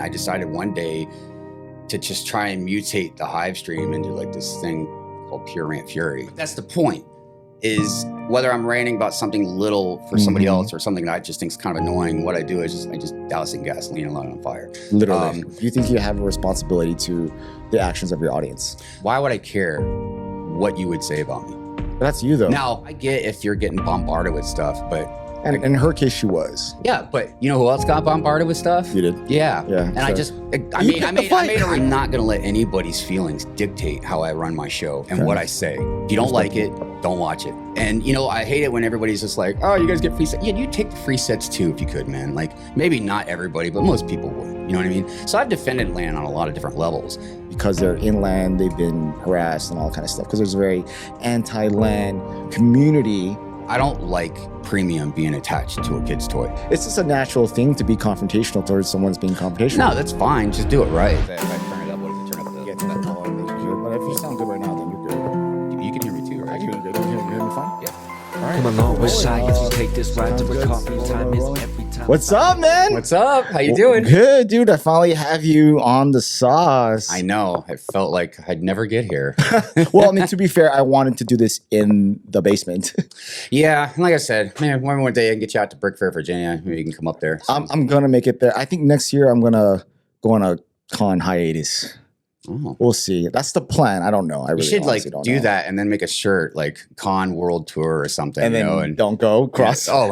I decided one day to just try and mutate the Hive stream into like this thing called Pure Rant Fury. But that's the point, is whether I'm ranting about something little for somebody else or something that I just think is kind of annoying, what I do is I just douse it in gasoline and light it on fire. Literally. Do you think you have a responsibility to the actions of your audience? Why would I care what you would say about me? But that's you, though. Now, I get if you're getting bombarded with stuff, but... And in her case, she was. Yeah, but you know who else got bombarded with stuff? You did? Yeah. Yeah. And I'm not going to let anybody's feelings dictate how I run my show and what I say. If you don't like it, don't watch it. And, you know, I hate it when everybody's just like, oh, you guys get free sets. Yeah, you take the free sets too if you could, man. Like, maybe not everybody, but most people would. You know what I mean? So I've defended land on a lot of different levels. Because they're inland, they've been harassed and all that kind of stuff. Because there's a very anti-land community. I don't like premium being attached to a kid's toy. It's just a natural thing to be confrontational towards someone's being confrontational. No, that's fine. Just do it right. If I turn it up, what if you turn up the... Yeah, turn up the volume, make it hear. But if you sound good right now, then you're good. You can hear me too, right? I can hear you good. You hear me fine? Yeah. All right. Come along with science, you take this ride to recovery. Time is every time. What's up, man? What's up? How you doing? Good, dude. I finally have you on the sauce. I know. It felt like I'd never get here. Well, I mean, to be fair, I wanted to do this in the basement. Yeah, like I said, man, one day I can get you out to Brick Fair, Virginia. Maybe you can come up there. I'm gonna make it there. I think next year I'm gonna go on a con hiatus. Oh. We'll see. That's the plan. I don't know. I really You should like don't do know. that and then make a shirt like Con World Tour or something. And then you know, and don't go cross. Oh,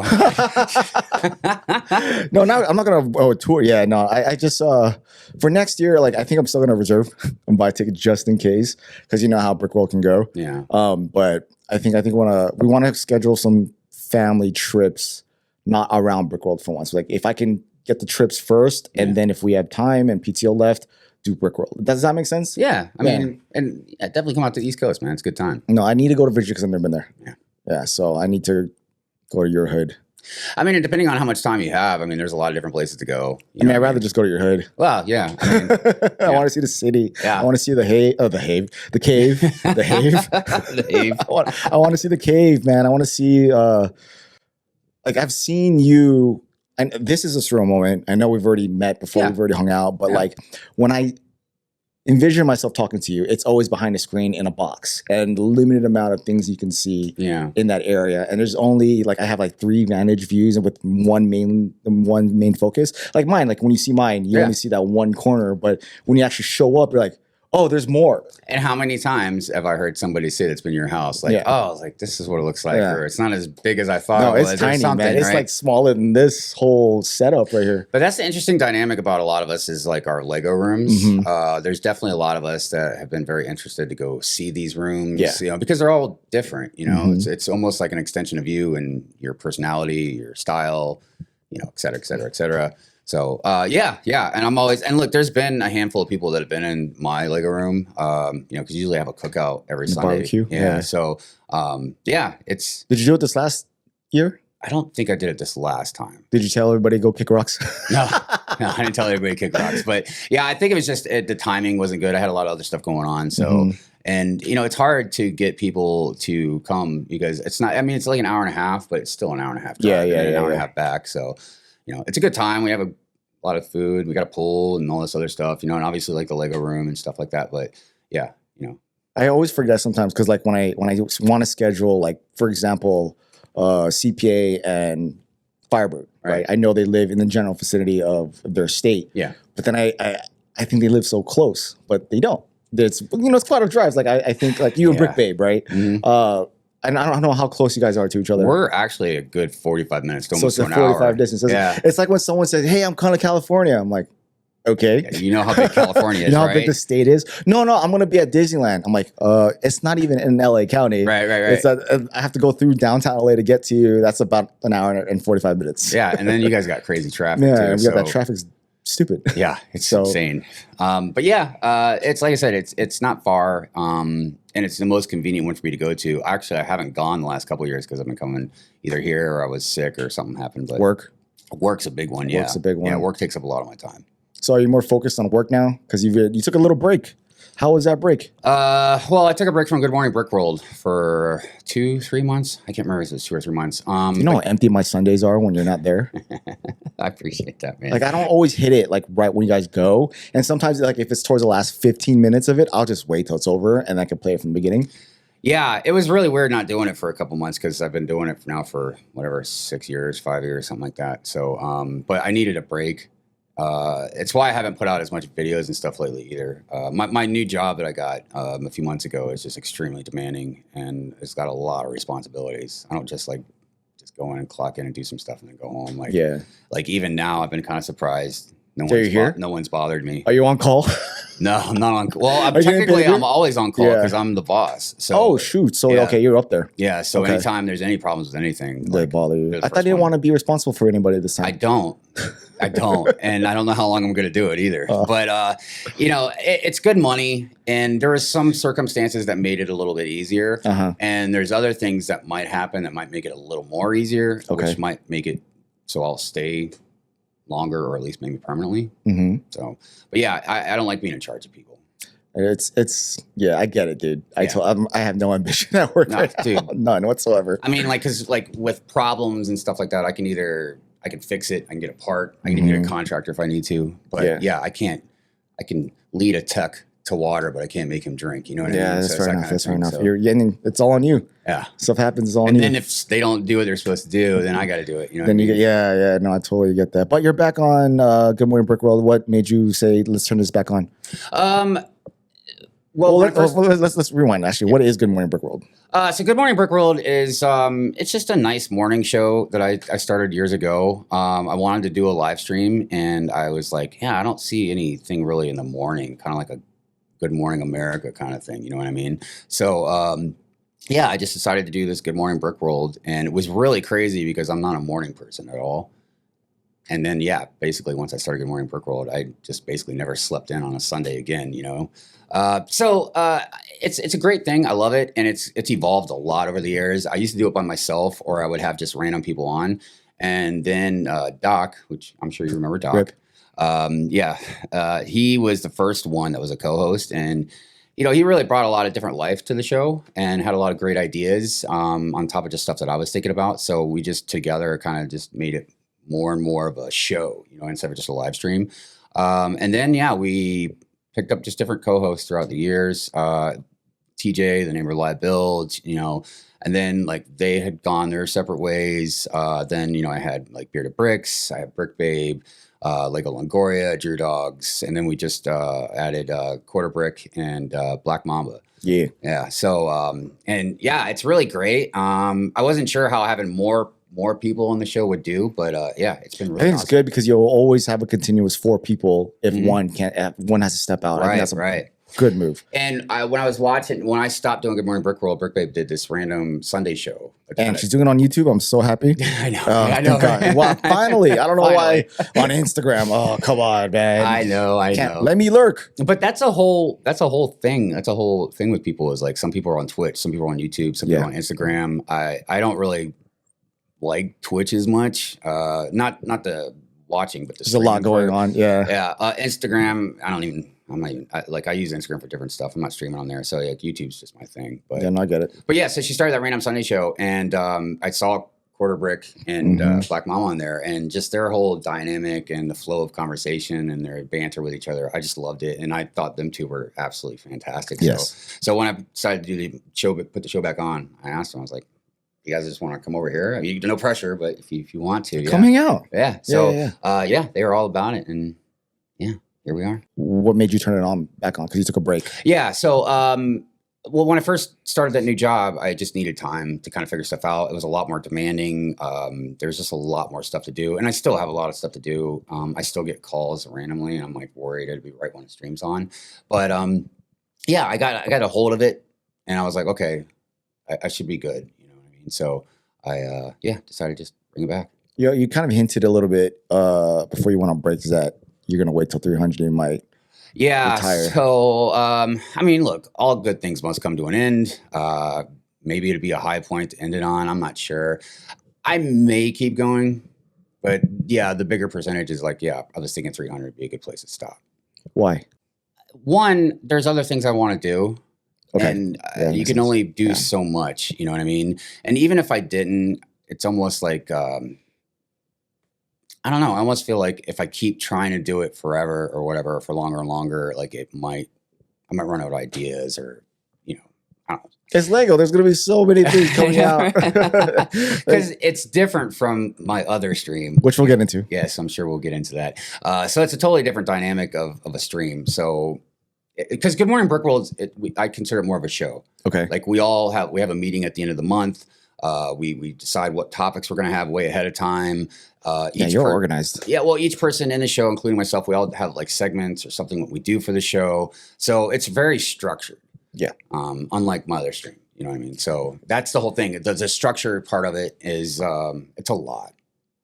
No, I'm not gonna tour. Yeah, no. I just for next year, like I think I'm still gonna reserve and buy tickets just in case, because you know how Brickworld can go. yeah. But I think we want to schedule some family trips, not around Brickworld for once. Like if I can get the trips first, and then if we have time and PTO left, do Brickworld. Does that make sense? Yeah, I mean, and definitely come out to the East Coast, man. It's a good time. No, I need to go to Virginia because I've never been there. Yeah. Yeah, so I need to go to your hood. I mean, and depending on how much time you have, I mean, there's a lot of different places to go. I mean, I'd rather just go to your hood. Well, yeah. I mean, I want to see the city. Yeah. I want to see the cave, the cave, the cave. the Hive. I want to see the cave, man. I want to see, like I've seen you, and this is a surreal moment. I know we've already met before, we've already hung out, but like when I envision myself talking to you, it's always behind a screen in a box and limited amount of things you can see in that area. And there's only like, I have like 3 vantage views and with one main focus. Like mine, like when you see mine, you only see that one corner, but when you actually show up, you're like, oh, there's more. And how many times have I heard somebody say that's been your house? Like, oh, like this is what it looks like, or it's not as big as I thought it was. No, it's tiny, man. Right? It's like smaller than this whole setup right here. But that's the interesting dynamic about a lot of us is like our Lego rooms. There's definitely a lot of us that have been very interested to go see these rooms, you know, because they're all different. You know, it's almost like an extension of you and your personality, your style, you know, et cetera, et cetera, et cetera. So, yeah. And I'm always, and look, there's been a handful of people that have been in my Lego room, you know, because usually I have a cookout every Sunday. Barbecue. Yeah. So, it's. Did you do it this last year? I don't think I did it this last time. Did you tell everybody to go kick rocks? No, I didn't tell everybody to kick rocks. But yeah, I think it was just the timing wasn't good. I had a lot of other stuff going on. So, and you know, it's hard to get people to come because it's not, I mean, it's like an hour and a half, but it's still an hour and a half. Drive and an hour and a half back. So, you know, it's a good time. We have a lot of food. We got a pool and all this other stuff, you know, and obviously like the Lego room and stuff like that. But yeah, you know, I always forget sometimes because like when I want to schedule, like for example, CPA and Firebird, right? I know they live in the general vicinity of their state. Yeah. But then I think they live so close, but they don't. It's, you know, it's quite a drive. Like I think like you and Brick Babe, right? And I don't know how close you guys are to each other. We're actually a good 45 minutes to almost an hour. So it's a 45 distance. It's like when someone says, hey, I'm coming to California. I'm like, okay. Yeah, you know how big California is, you know how big the state is? No, I'm going to be at Disneyland. I'm like, it's not even in LA County. Right. It's I have to go through downtown LA to get to you. That's about an hour and 45 minutes. Yeah, and then you guys got crazy traffic too. Yeah, we got that traffic's stupid. Yeah, it's insane. But yeah, it's like I said, it's not far. And it's the most convenient one for me to go to. Actually, I haven't gone the last couple of years because I've been coming either here or I was sick or something happened. But work's a big one. Yeah, work's a big one. Yeah, work takes up a lot of my time. So are you more focused on work now? Because you took a little break. How was that break? Well, I took a break from Good Morning Brickworld for 2-3 months. I can't remember if it was 2 or 3 months. You know how empty my Sundays are when you're not there? I appreciate that, man. Like, I don't always hit it like right when you guys go. And sometimes like if it's towards the last 15 minutes of it, I'll just wait till it's over and I can play it from the beginning. Yeah, it was really weird not doing it for a couple months because I've been doing it now for whatever, 6 years, 5 years, something like that. So, but I needed a break. It's why I haven't put out as much videos and stuff lately either. My new job that I got a few months ago is just extremely demanding and it's got a lot of responsibilities. I don't just go in and clock in and do some stuff and then go home. Like even now, I've been kind of surprised. No one's bothered me. Are you on call? No, I'm not on call. Well, I'm always on call because I'm the boss. So, oh, shoot. So, okay, you're up there. Yeah, so anytime there's any problems with anything. They bother you. I thought you didn't want to be responsible for anybody this time. I don't. And I don't know how long I'm going to do it either. But, it's good money. And there are some circumstances that made it a little bit easier. And there's other things that might happen that might make it a little more easier, which might make it so I'll stay longer or at least maybe permanently. So, but yeah, I don't like being in charge of people. Yeah, I get it, dude. I have no ambition at work right now. None whatsoever. I mean, because with problems and stuff like that, I can fix it. I can get a part. I can even get a contractor if I need to. But I can't. I can lead a tech to water, but I can't make him drink. You know what I mean? Yeah, that's fair enough. That's fair enough. You're getting it's all on you. Yeah, stuff happens. It's all on you. And then if they don't do what they're supposed to do, then I got to do it. You know? Then no, I totally get that. But you're back on Good Morning Brickworld. What made you say let's turn this back on? Well, let's rewind. Actually, what is Good Morning Brickworld? So Good Morning Brickworld is it's just a nice morning show that I started years ago. I wanted to do a live stream, and I was like, I don't see anything really in the morning, kind of like a Good Morning America kind of thing. You know what I mean? So I just decided to do this Good Morning Brickworld, and it was really crazy because I'm not a morning person at all. And then basically once I started Good Morning Brickworld, I just basically never slept in on a Sunday again. You know. So it's a great thing. I love it. And it's evolved a lot over the years. I used to do it by myself, or I would have just random people on. And then Doc, which I'm sure you remember Doc. Rip. He was the first one that was a co-host. And, he really brought a lot of different life to the show and had a lot of great ideas on top of just stuff that I was thinking about. So we just together kind of just made it more and more of a show, instead of just a live stream. And then, we picked up just different co-hosts throughout the years. TJ, the name Reliability, and then they had gone their separate ways. Then, I had Bearded Bricks, I had Brick Babe, Lego Longoria, Drew Dogs, and then we just added Quarter Brick and Black Mamba. Yeah. So, it's really great. I wasn't sure how having more people on the show would do, but it's been really it's good because you'll always have a continuous 4 people if one has to step out. Right, I think that's a good move. And when I stopped doing Good Morning Brickworld, Brick Babe did this random Sunday show. And she's doing it on YouTube. I'm so happy. I know. I know. Well, finally. I don't know why on Instagram. Oh, come on, man. I know. Let me lurk. But that's a whole thing. That's a whole thing with people is some people are on Twitch, some people are on YouTube, some people are on Instagram. I don't really like Twitch as much. Not the watching, but there's a lot going on. Yeah. Instagram, I use Instagram for different stuff. I'm not streaming on there. So YouTube's just my thing. But I get it. But so she started that Random Sunday show, and I saw Quarter Brick and Black Mama on there, and just their whole dynamic and the flow of conversation and their banter with each other. I just loved it, and I thought them two were absolutely fantastic. Yes. So when I decided to do the show, put the show back on, I asked them, I was like, you guys just want to come over here? I mean, no pressure, but if you want to, come hang out. Yeah. So they were all about it, and here we are. What made you turn it back on? Because you took a break. Yeah. So when I first started that new job, I just needed time to kind of figure stuff out. It was a lot more demanding. There's just a lot more stuff to do, and I still have a lot of stuff to do. I still get calls randomly, and I'm worried it'd be right when the stream's on. But I got a hold of it, and I was like, okay, I should be good. So I decided to just bring it back. You kind of hinted a little bit before you went on break that you're going to wait till 300 and you might retire. So, look, all good things must come to an end. Maybe it'd be a high point to end it on. I'm not sure. I may keep going, but the bigger percentage is I was thinking 300 would be a good place to stop. Why? one, there's other things I want to do. Okay. And you can only do so much, you know what I mean? And even if I didn't, it's almost like, I don't know. I almost feel like if I keep trying to do it forever or whatever, for longer and longer, like I might run out of ideas or, you know, I don't know. It's Lego. There's going to be so many things coming out. Because it's different from my other stream. Which we'll get into. Yes, I'm sure we'll get into that. So it's a totally different dynamic of a stream. So, because Good Morning Brickworld, I consider it more of a show. Okay. Like we have a meeting at the end of the month. We decide what topics we're going to have way ahead of time. You're organized. Yeah, well, each person in the show, including myself, we all have like segments or something what we do for the show. So it's very structured. Yeah. Unlike my other stream, you know what I mean? So that's the whole thing. The structure part of it is it's a lot,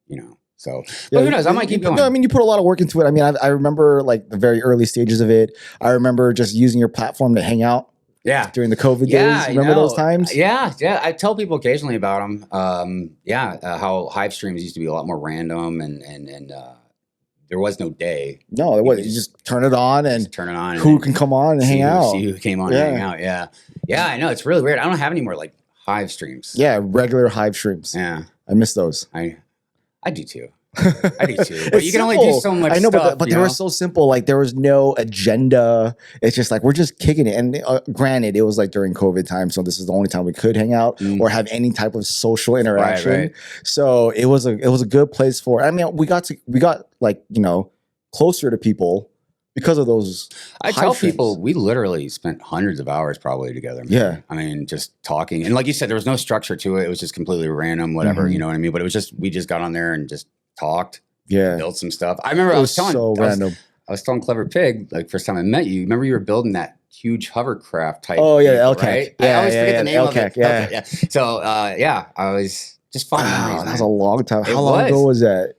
you know. So but who knows? I might keep going. No, I mean, you put a lot of work into it. I mean, I remember like the very early stages of it. I remember just using your platform to hang out. Yeah. During the COVID days. Remember those times? Yeah. I tell people occasionally about them. How Hive streams used to be a lot more random and there was no day. No, it wasn't. You just turn it on and turn it on. Who can come on and hang out. See who came on and hang out. Yeah. Yeah, I know. It's really weird. I don't have any more like Hive streams. Yeah, regular Hive streams. Yeah. I miss those. I do too. I do too. But you can only do so much stuff. I know, but they were so simple. Like there was no agenda. It's just like we're just kicking it. And granted, it was like during COVID time, so this is the only time we could hang out or have any type of social interaction. Right. So it was a good place for. I mean, we got like, you know, closer to people because of those. I tell people we literally spent hundreds of hours probably together. Man. Yeah. I mean, just talking. And like you said, there was no structure to it. It was just completely random, whatever, you know what I mean? But it was just, we just got on there and just talked. Yeah. Built some stuff. I remember I was telling Clever Pig, like first time I met you, remember you were building that huge hovercraft type. Oh yeah, LCAC. Right? Yeah, I always forget the name of it. Yeah. Okay, yeah. So I was just fun memories. That was a long time. How long ago was that?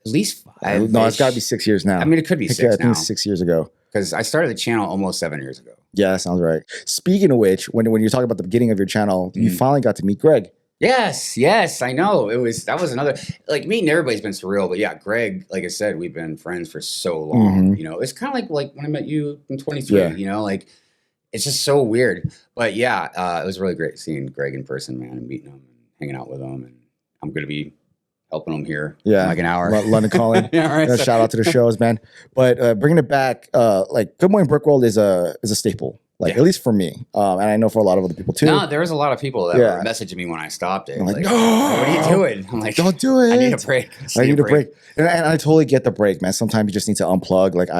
At least 5. No, it's got to be 6 years now. I mean, it could be 6 now. I think it's 6 years ago. Because I started the channel almost 7 years ago. Yeah, that sounds right. Speaking of which, when you're talking about the beginning of your channel, you finally got to meet Greg. Yes, I know. That was another, like, meeting everybody's been surreal, but yeah, Greg, like I said, we've been friends for so long. You know, it's kind of like when I met you in 23. You know, like it's just so weird. But yeah, it was really great seeing Greg in person, man, and meeting him and hanging out with him. And I'm gonna be helping him here in like an hour. London calling. Right, shout out to the shows, man. But bringing it back, like Good Morning Brickworld is a staple. Like, at least for me. And I know for a lot of other people too. No, there was a lot of people that were messaging me when I stopped it. Like, no, what are you doing? I'm like, don't do it. I need a break. I need a break. And I totally get the break, man. Sometimes you just need to unplug. Like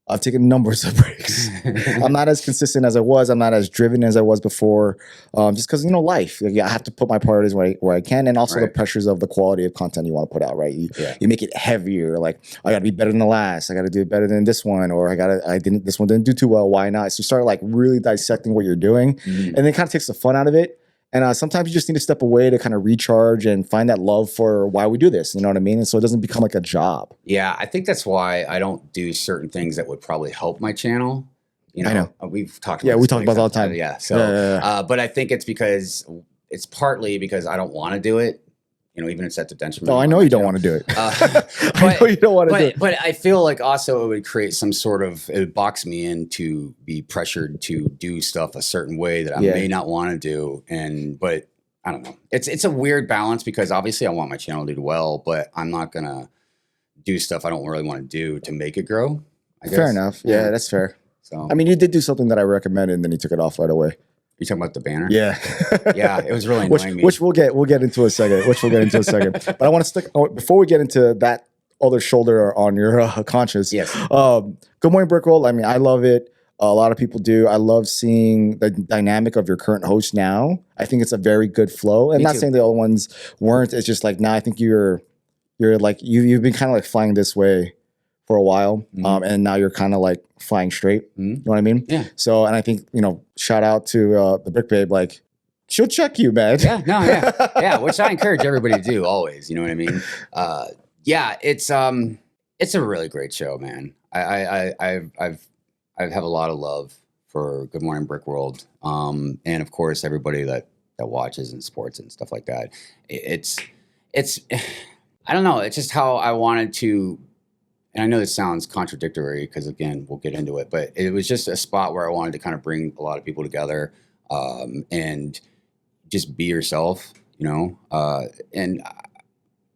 I've taken numbers of breaks. I'm not as consistent as I was. I'm not as driven as I was before. Just because, you know, life. Like, I have to put my priorities where I can, and also the pressures of the quality of content you want to put out, right? You make it heavier. Like, I got to be better than the last. I got to do it better than this one, or this one didn't do too well. Why not? So you start like really dissecting what you're doing, and then it kind of takes the fun out of it. And sometimes you just need to step away to kind of recharge and find that love for why we do this. You know what I mean? And so it doesn't become like a job. Yeah, I think that's why I don't do certain things that would probably help my channel. You know, I know. We've talked about we talk about it all the time. Yeah. So, but I think it's partly because I don't want to do it. You know, even if it's at the detriment. No, I know you don't want to do it. I know you don't want to do it. But I feel like also it would create some sort of, it would box me in to be pressured to do stuff a certain way that I may not want to do. But I don't know. It's a weird balance because obviously I want my channel to do well, but I'm not going to do stuff I don't really want to do to make it grow. I guess. Fair enough. Yeah, that's fair. So I mean, you did do something that I recommended and then you took it off right away. You talking about the banner? Yeah. Yeah, it was really annoying me. Which we'll get into a second. But I want to stick before we get into that other shoulder on your conscience. Yes. Good Morning Brickworld. I mean, I love it. A lot of people do. I love seeing the dynamic of your current host now. I think it's a very good flow. And not saying the other ones weren't. It's just like, I think you're like you've been kind of like flying this way for a while, and now you're kind of like flying straight. You know what I mean? Yeah. So, and I think, you know, shout out to the Brick Babe, like, she'll check you, man. Yeah, which I encourage everybody to do always. You know what I mean? Yeah, it's a really great show, man. I have a lot of love for Good Morning Brickworld, and of course everybody that watches and sports and stuff like that. It's I don't know. It's just how I wanted to and I know this sounds contradictory because again, we'll get into it, but it was just a spot where I wanted to kind of bring a lot of people together, and just be yourself, you know? And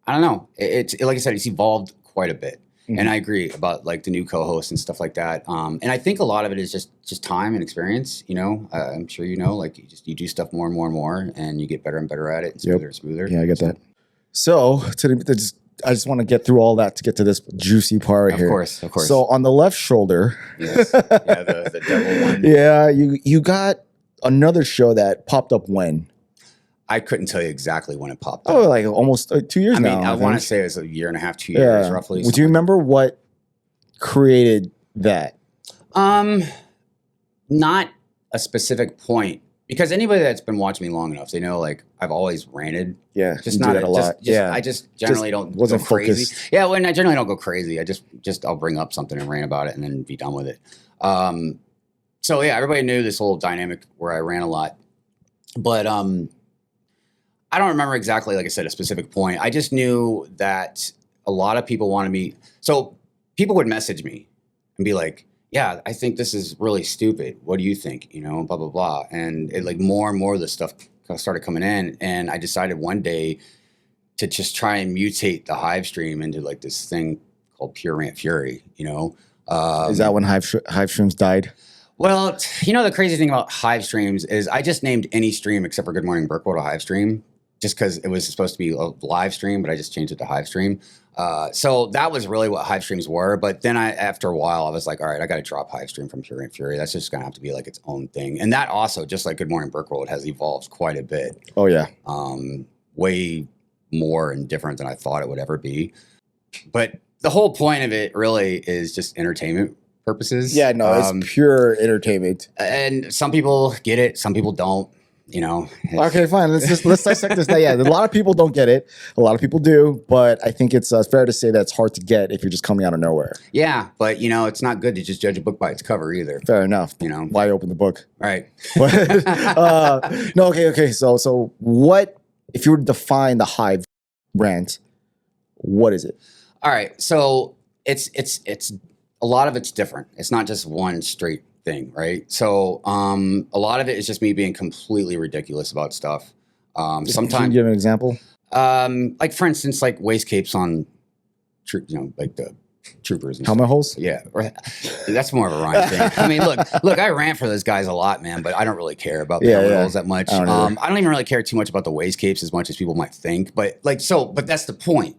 I don't know. It's like I said, it's evolved quite a bit. And I agree about like the new co-hosts and stuff like that. And I think a lot of it is just time and experience, you know. I'm sure you know, like you do stuff more and more and more, and you get better and better at it, and smoother and smoother. Yeah, I get that. So I just want to get through all that to get to this juicy part here. Of course. So on the left shoulder, yes, yeah, the devil one. Yeah, you got another show that popped up when. I couldn't tell you exactly when it popped up. Oh, like almost 2 years now. I mean, I want to say it was a year and a half, 2 years, roughly. Would you remember what created that? Not a specific point, because anybody that's been watching me long enough, they know like I've always ranted. Yeah, just not a lot. I just generally don't go crazy. Yeah, when I generally don't go crazy, I just I'll bring up something and rant about it and then be done with it. So yeah, everybody knew this whole dynamic where I ran a lot, but I don't remember exactly, like I said, a specific point. I just knew that a lot of people wanted me. So people would message me and be like, yeah, I think this is really stupid. What do you think? You know, blah, blah, blah. And it, like more and more of the stuff started coming in. And I decided one day to just try and mutate the Hive stream into like this thing called Pure Rant Fury, you know. Is that when Hive streams died? Well, you know, the crazy thing about Hive streams is I just named any stream except for Good Morning Brickworld a Hive stream, just because it was supposed to be a live stream, but I just changed it to Hive stream. So that was really what Hive streams were. But then after a while, I was like, all right, I got to drop Hive stream from Pure Rant Fury. That's just going to have to be like its own thing. And that also, just like Good Morning Brickworld, has evolved quite a bit. Oh, yeah. Way more and different than I thought it would ever be. But the whole point of it really is just entertainment purposes. Yeah, no, it's pure entertainment. And some people get it, some people don't. You know. Okay, fine. Let's dissect this. Yeah, a lot of people don't get it. A lot of people do, but I think it's fair to say that it's hard to get if you're just coming out of nowhere. Yeah, but you know, it's not good to just judge a book by its cover either. Fair enough. You know, why open the book? Right. No. Okay. So what if you were to define the Hive Rant? What is it? All right. So it's a lot of it's different. It's not just one straight thing, right? So a lot of it is just me being completely ridiculous about stuff. Sometimes, can you give an example? Like for instance, like waist capes on, you know, like the troopers and helmet holes. Yeah, that's more of a rhyme thing. I mean, look, I rant for those guys a lot, man, but I don't really care about the helmet holes that much. I don't even really care too much about the waist capes as much as people might think. But like, but that's the point,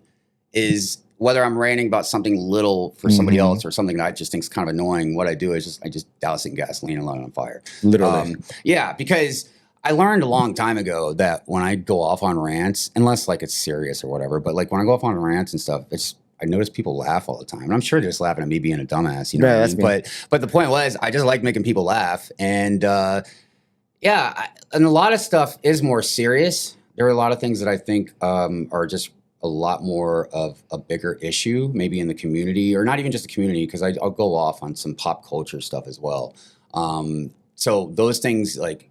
is whether I'm ranting about something little for somebody else or something that I just think is kind of annoying, what I do is I just douse it in gasoline and light it on fire. Literally. Yeah, because I learned a long time ago that when I go off on rants, unless like it's serious or whatever, but like when I go off on rants and stuff, I notice people laugh all the time. And I'm sure they're just laughing at me being a dumbass, you know what I mean? But the point was, I just like making people laugh. And and a lot of stuff is more serious. There are a lot of things that I think are just a lot more of a bigger issue, maybe in the community, or not even just the community, because I'll go off on some pop culture stuff as well. So those things, like,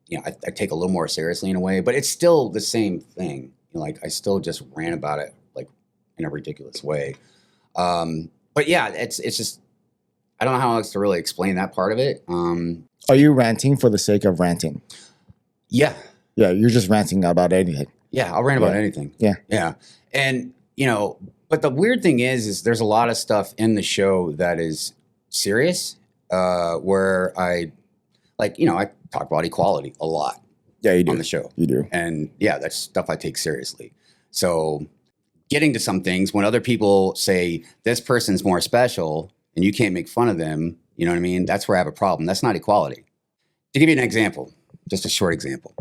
you know, I take a little more seriously in a way, but it's still the same thing. You know, like, I still just rant about it, like, in a ridiculous way. But yeah, it's just, I don't know how else to really explain that part of it. Are you ranting for the sake of ranting? Yeah. Yeah, you're just ranting about anything. Yeah, I'll rant about anything. Yeah. Yeah. And, you know, but the weird thing is there's a lot of stuff in the show that is serious, where I talk about equality a lot. Yeah, you do. On the show. You do. And yeah, that's stuff I take seriously. So getting to some things when other people say this person's more special and you can't make fun of them, you know what I mean? That's where I have a problem. That's not equality. To give you an example, just a short example,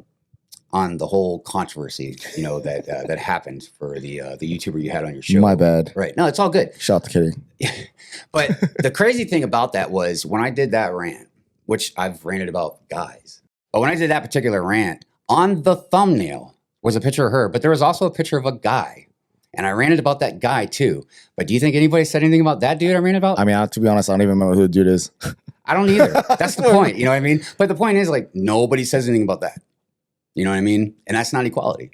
on the whole controversy, you know, that happened for the YouTuber you had on your show. My bad. Right. No, it's all good. Shout out to Caity. But the crazy thing about that was when I did that rant, which I've ranted about guys, but when I did that particular rant, on the thumbnail was a picture of her, but there was also a picture of a guy. And I ranted about that guy too. But do you think anybody said anything about that dude I ranted about? I mean, to be honest, I don't even remember who the dude is. I don't either. That's the point. You know what I mean? But the point is, like, nobody says anything about that. You know what I mean? And that's not equality.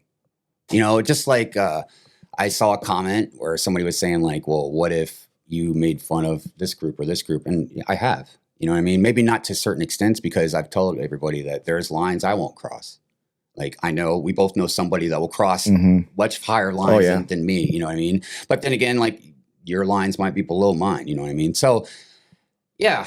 You know, just like I saw a comment where somebody was saying like, well, what if, you made fun of this group or this group. And I have, you know what I mean? Maybe not to certain extents, because I've told everybody that there's lines I won't cross. Like, I know we both know somebody that will cross much higher lines than me, you know what I mean? But then again, like, your lines might be below mine, you know what I mean? So yeah,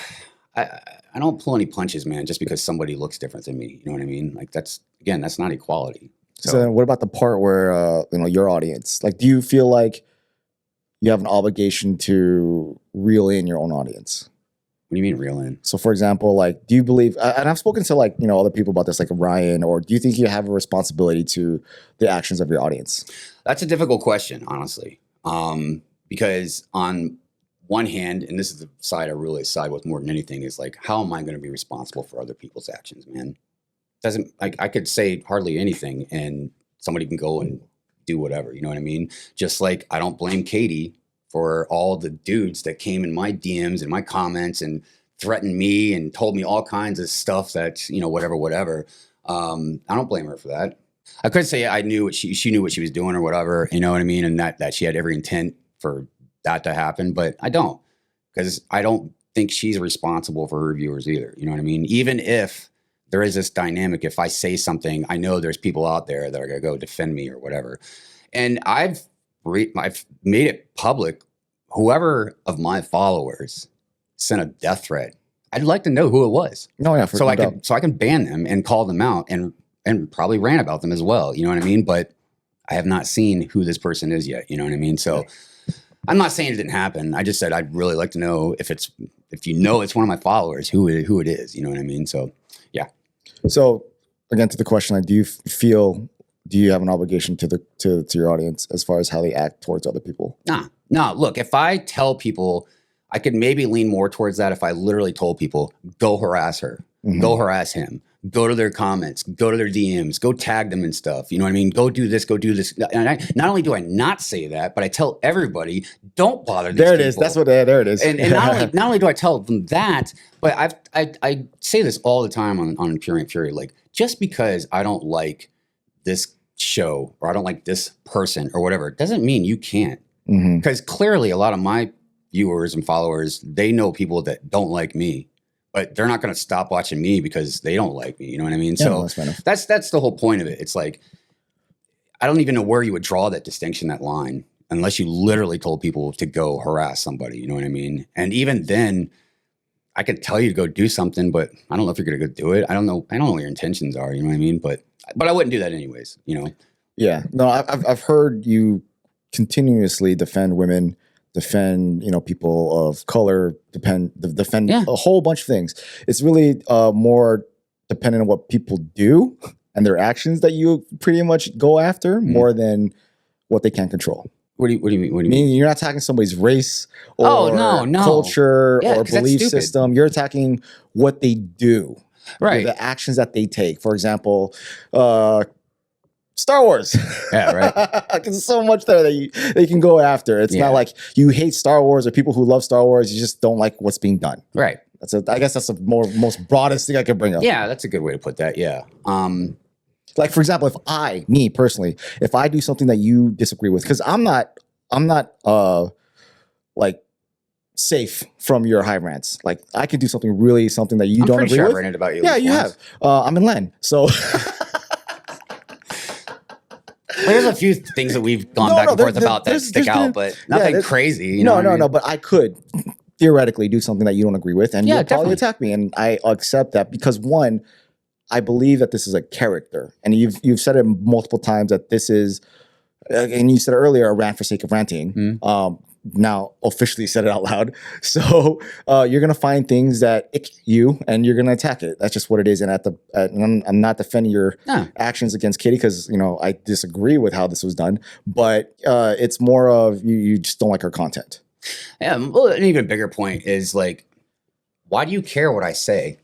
I don't pull any punches, man, just because somebody looks different than me, you know what I mean? Like, that's not equality. So then what about the part where, you know, your audience, like, do you feel like you have an obligation to reel in your own audience? What do you mean reel in? So for example, like, do you believe, and I've spoken to, like, you know, other people about this, like Ryan, or do you think you have a responsibility to the actions of your audience? That's a difficult question, honestly. Because on one hand, and this is the side I really side with more than anything, is like, how am I going to be responsible for other people's actions, man? Doesn't, like, I could say hardly anything and somebody can go and do whatever, you know what I mean? Just like I don't blame Caity for all the dudes that came in my DMs and my comments and threatened me and told me all kinds of stuff that, you know, whatever. I don't blame her for that. I could say I knew what she knew what she was doing or whatever, you know what I mean? And that she had every intent for that to happen, but I don't, because I don't think she's responsible for her viewers either. You know what I mean? Even if there is this dynamic, if I say something, I know there's people out there that are going to go defend me or whatever. And I've made it public. Whoever of my followers sent a death threat, I'd like to know who it was. Oh yeah, so I can ban them and call them out and probably rant about them as well. You know what I mean? But I have not seen who this person is yet. You know what I mean? So I'm not saying it didn't happen. I just said I'd really like to know if you know it's one of my followers, who it is. You know what I mean? So yeah. So again, to the question, like, do you have an obligation to your audience as far as how they act towards other people? Nah. Look, if I tell people, I could maybe lean more towards that if I literally told people, go harass her, go harass him, go to their comments, go to their DMs, go tag them and stuff. You know what I mean? Go do this, go do this. And not only do I not say that, but I tell everybody, don't bother these people. There it is. That's what. There it is. And not only do I tell them that, but I say this all the time on Pure and Fury. Like, just because I don't like this show or I don't like this person or whatever, doesn't mean you can't. Because clearly a lot of my viewers and followers, they know people that don't like me, but they're not going to stop watching me because they don't like me. You know what I mean? Yeah, so that's the whole point of it. It's like, I don't even know where you would draw that distinction, that line, unless you literally told people to go harass somebody. You know what I mean? And even then, I could tell you to go do something, but I don't know if you're going to go do it. I don't know what your intentions are. You know what I mean? But I wouldn't do that anyways, you know? Yeah. No, I've heard you continuously defend women, defend, you know, people of color, defend a whole bunch of things. It's really more dependent on what people do and their actions that you pretty much go after more than what they can control. What do you mean? What do you mean? You're not attacking somebody's race or culture or belief system. You're attacking what they do, right? The actions that they take. For example, Star Wars. Yeah, right. There's so much there that they can go after. It's not like you hate Star Wars or people who love Star Wars. You just don't like what's being done. Right. I guess that's the most broadest thing I could bring up. Yeah, that's a good way to put that. Yeah. Like, for example, me personally, if I do something that you disagree with, because I'm not like safe from your Hive Rants. Like, I could do something that you don't agree with. I've ranted about you. Yeah, you have. I'm in Len, so. There's a few things that we've gone back and forth about that stick out, but nothing crazy. You know what I mean? But I could theoretically do something that you don't agree with, and you'll probably attack me, and I accept that because, one, I believe that this is a character, and you've said it multiple times that this is, and you said it earlier, a rant for sake of ranting. Now officially said it out loud. So you're gonna find things that ick you, and you're gonna attack it. That's just what it is. And I'm not defending your actions against Caity because I disagree with how this was done. But it's more of you just don't like her content. Yeah. Well, an even bigger point is like, why do you care what I say?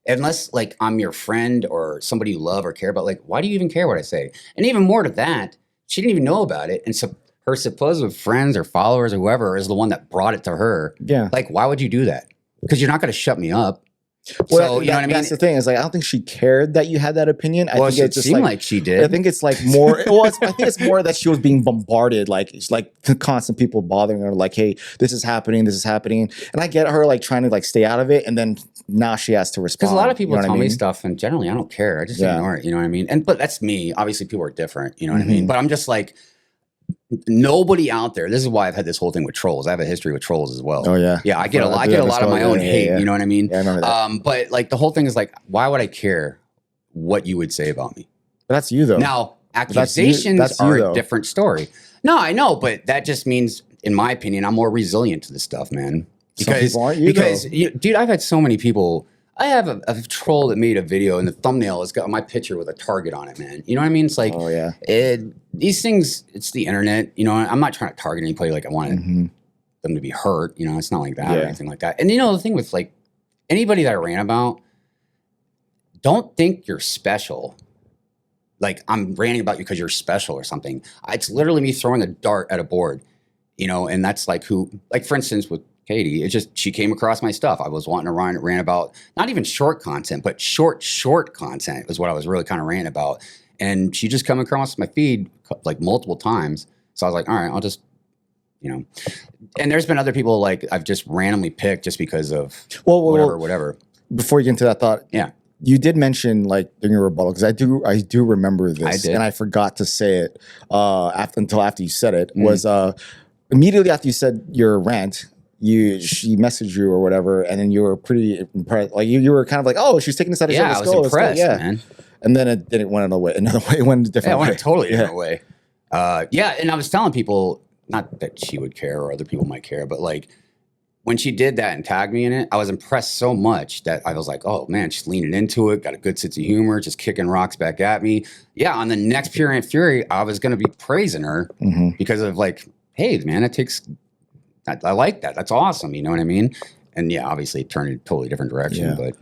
Unless like I'm your friend or somebody you love or care about, like, why do you even care what I say? And even more to that, she didn't even know about it, and so her supposed friends or followers or whoever is the one that brought it to her. Yeah. Like, why would you do that? Because you're not going to shut me up. Well, So you know what I mean? That's the thing. Is like I don't think she cared that you had that opinion. I think it it's just seemed like she did. I think it's like more. I think it's more that she was being bombarded, like it's like constant people bothering her, like, "Hey, this is happening, this is happening," and I get her like trying to like stay out of it, and then now she has to respond. Because a lot of people you know tell me stuff, and generally I don't care. I just ignore it. You know what I mean? But that's me. Obviously, people are different. You know what I mean? But I'm just like. Nobody out there. This is why I've had this whole thing with trolls. I have a history with trolls as well. Oh yeah, yeah. I get a lot of my own hate. You know what I mean? Yeah, I remember that. But like the whole thing is like, why would I care what you would say about me? But that's you though. Now accusations are a different story. No, I know, but that just means, in my opinion, I'm more resilient to this stuff, man. Because dude, I've had so many people. I have a troll that made a video and the thumbnail has got my picture with a target on it, man. You know what I mean? It's like, oh yeah, these things, it's the internet. You know, I'm not trying to target anybody like I wanted them to be hurt. You know, it's not like that or anything like that. And you know, the thing with like anybody that I ran about, don't think you're special. Like I'm ranting about you because you're special or something. It's literally me throwing a dart at a board, you know, and that's like like for instance with Caity, it's just she came across my stuff. I was wanting to rant about not even short content, but short content was what I was really kind of ranting about. And she just come across my feed like multiple times. So I was like, all right, I'll just, you know. And there's been other people like I've just randomly picked just because of whatever. Before you get into that thought, you did mention like during your rebuttal because I do remember this, and I forgot to say it until after you said it. Was immediately after you said your rant. She messaged you or whatever, and then you were pretty impressed. Like you were kind of like, "Oh, she's taking this out of show. I was impressed, man." And then it went another way. It went a different way. It went a totally different way. And I was telling people, not that she would care or other people might care, but like when she did that and tagged me in it, I was impressed so much that I was like, "Oh man, she's leaning into it. Got a good sense of humor, just kicking rocks back at me." Yeah, on the next Pure and Fury, I was going to be praising her because of like, "Hey, man, it takes." I like that. That's awesome. You know what I mean? And yeah, obviously it turned in a totally different direction. Yeah.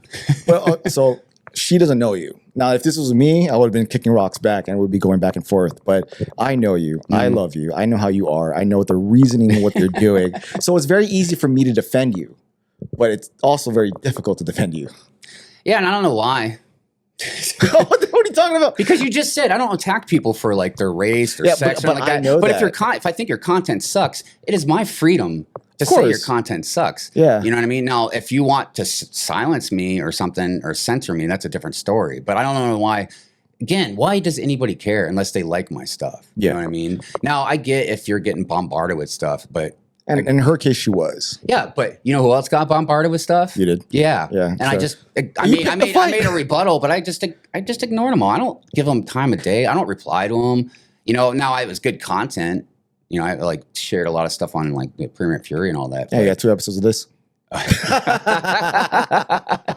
But so she doesn't know you. Now, if this was me, I would have been kicking rocks back and would be going back and forth. But I know you. I love you. I know how you are. I know what the reasoning and what you're doing. So it's very easy for me to defend you. But it's also very difficult to defend you. Yeah, and I don't know why. What are you talking about? Because you just said I don't attack people for like their race or sex or like that. But if I think your content sucks, it is my freedom to say your content sucks. Yeah, you know what I mean. Now, if you want to silence me or something or censor me, that's a different story. But I don't know why. Again, why does anybody care unless they like my stuff? You know what I mean. Now, I get if you're getting bombarded with stuff, but. And in her case, she was. Yeah, but you know who else got bombarded with stuff? You did. Yeah. And I made a rebuttal, but I just ignored them all. I don't give them time of day. I don't reply to them. You know, now it was good content. You know, I like shared a lot of stuff on like the Pure and Fury and all that. Yeah, you got 2 episodes of this.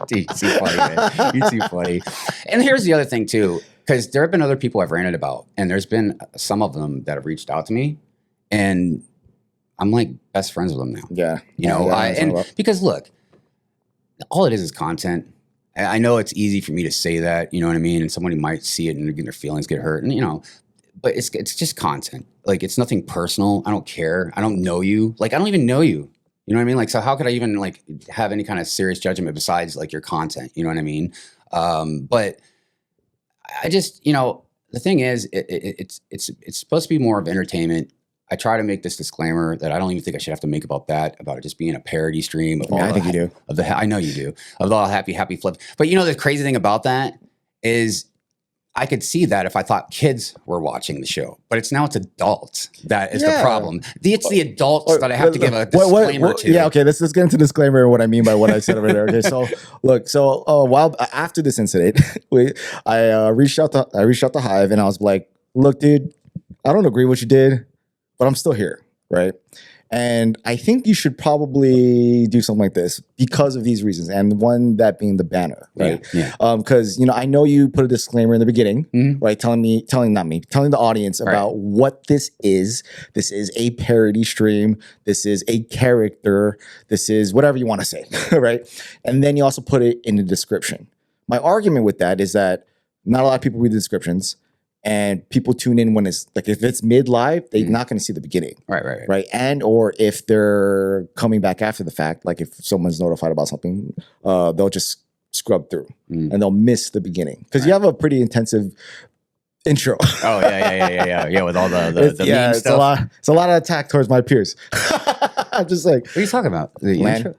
Dude, you're too funny, man. You're too funny. And here's the other thing too, because there have been other people I've ranted about, and there's been some of them that have reached out to me, and I'm like best friends with them now. Yeah. You know, because look, all it is content. I know it's easy for me to say that, you know what I mean? And somebody might see it and their feelings get hurt and, you know, but it's just content. Like it's nothing personal. I don't care. I don't know you. Like, I don't even know you. You know what I mean? Like, so how could I even like have any kind of serious judgment besides like your content? You know what I mean? But I just, you know, the thing is it's supposed to be more of entertainment. I try to make this disclaimer that I don't even think I should have to make about it just being a parody stream. I think you do. I know you do. Of all happy flip. But you know, the crazy thing about that is I could see that if I thought kids were watching the show, but it's adults that is the problem. It's the adults that I have to give a disclaimer to. Yeah, okay, let's get into disclaimer and what I mean by what I said over there. Okay, so look, a while after this incident, I reached out to Hive and I was like, look, dude, I don't agree with what you did, but I'm still here, right? And I think you should probably do something like this because of these reasons. And one that being the banner, right? Yeah. Because, you know, I know you put a disclaimer in the beginning, right? Telling the audience about what this is. This is a parody stream. This is a character. This is whatever you want to say, right? And then you also put it in the description. My argument with that is that not a lot of people read the descriptions. And people tune in when it's like, if it's mid live, they're not going to see the beginning. Right. And, or if they're coming back after the fact, like if someone's notified about something, they'll just scrub through and they'll miss the beginning because you have a pretty intensive intro. Oh yeah. With all the meme stuff. It's a lot of attack towards my peers. I'm just like, what are you talking about? The intro?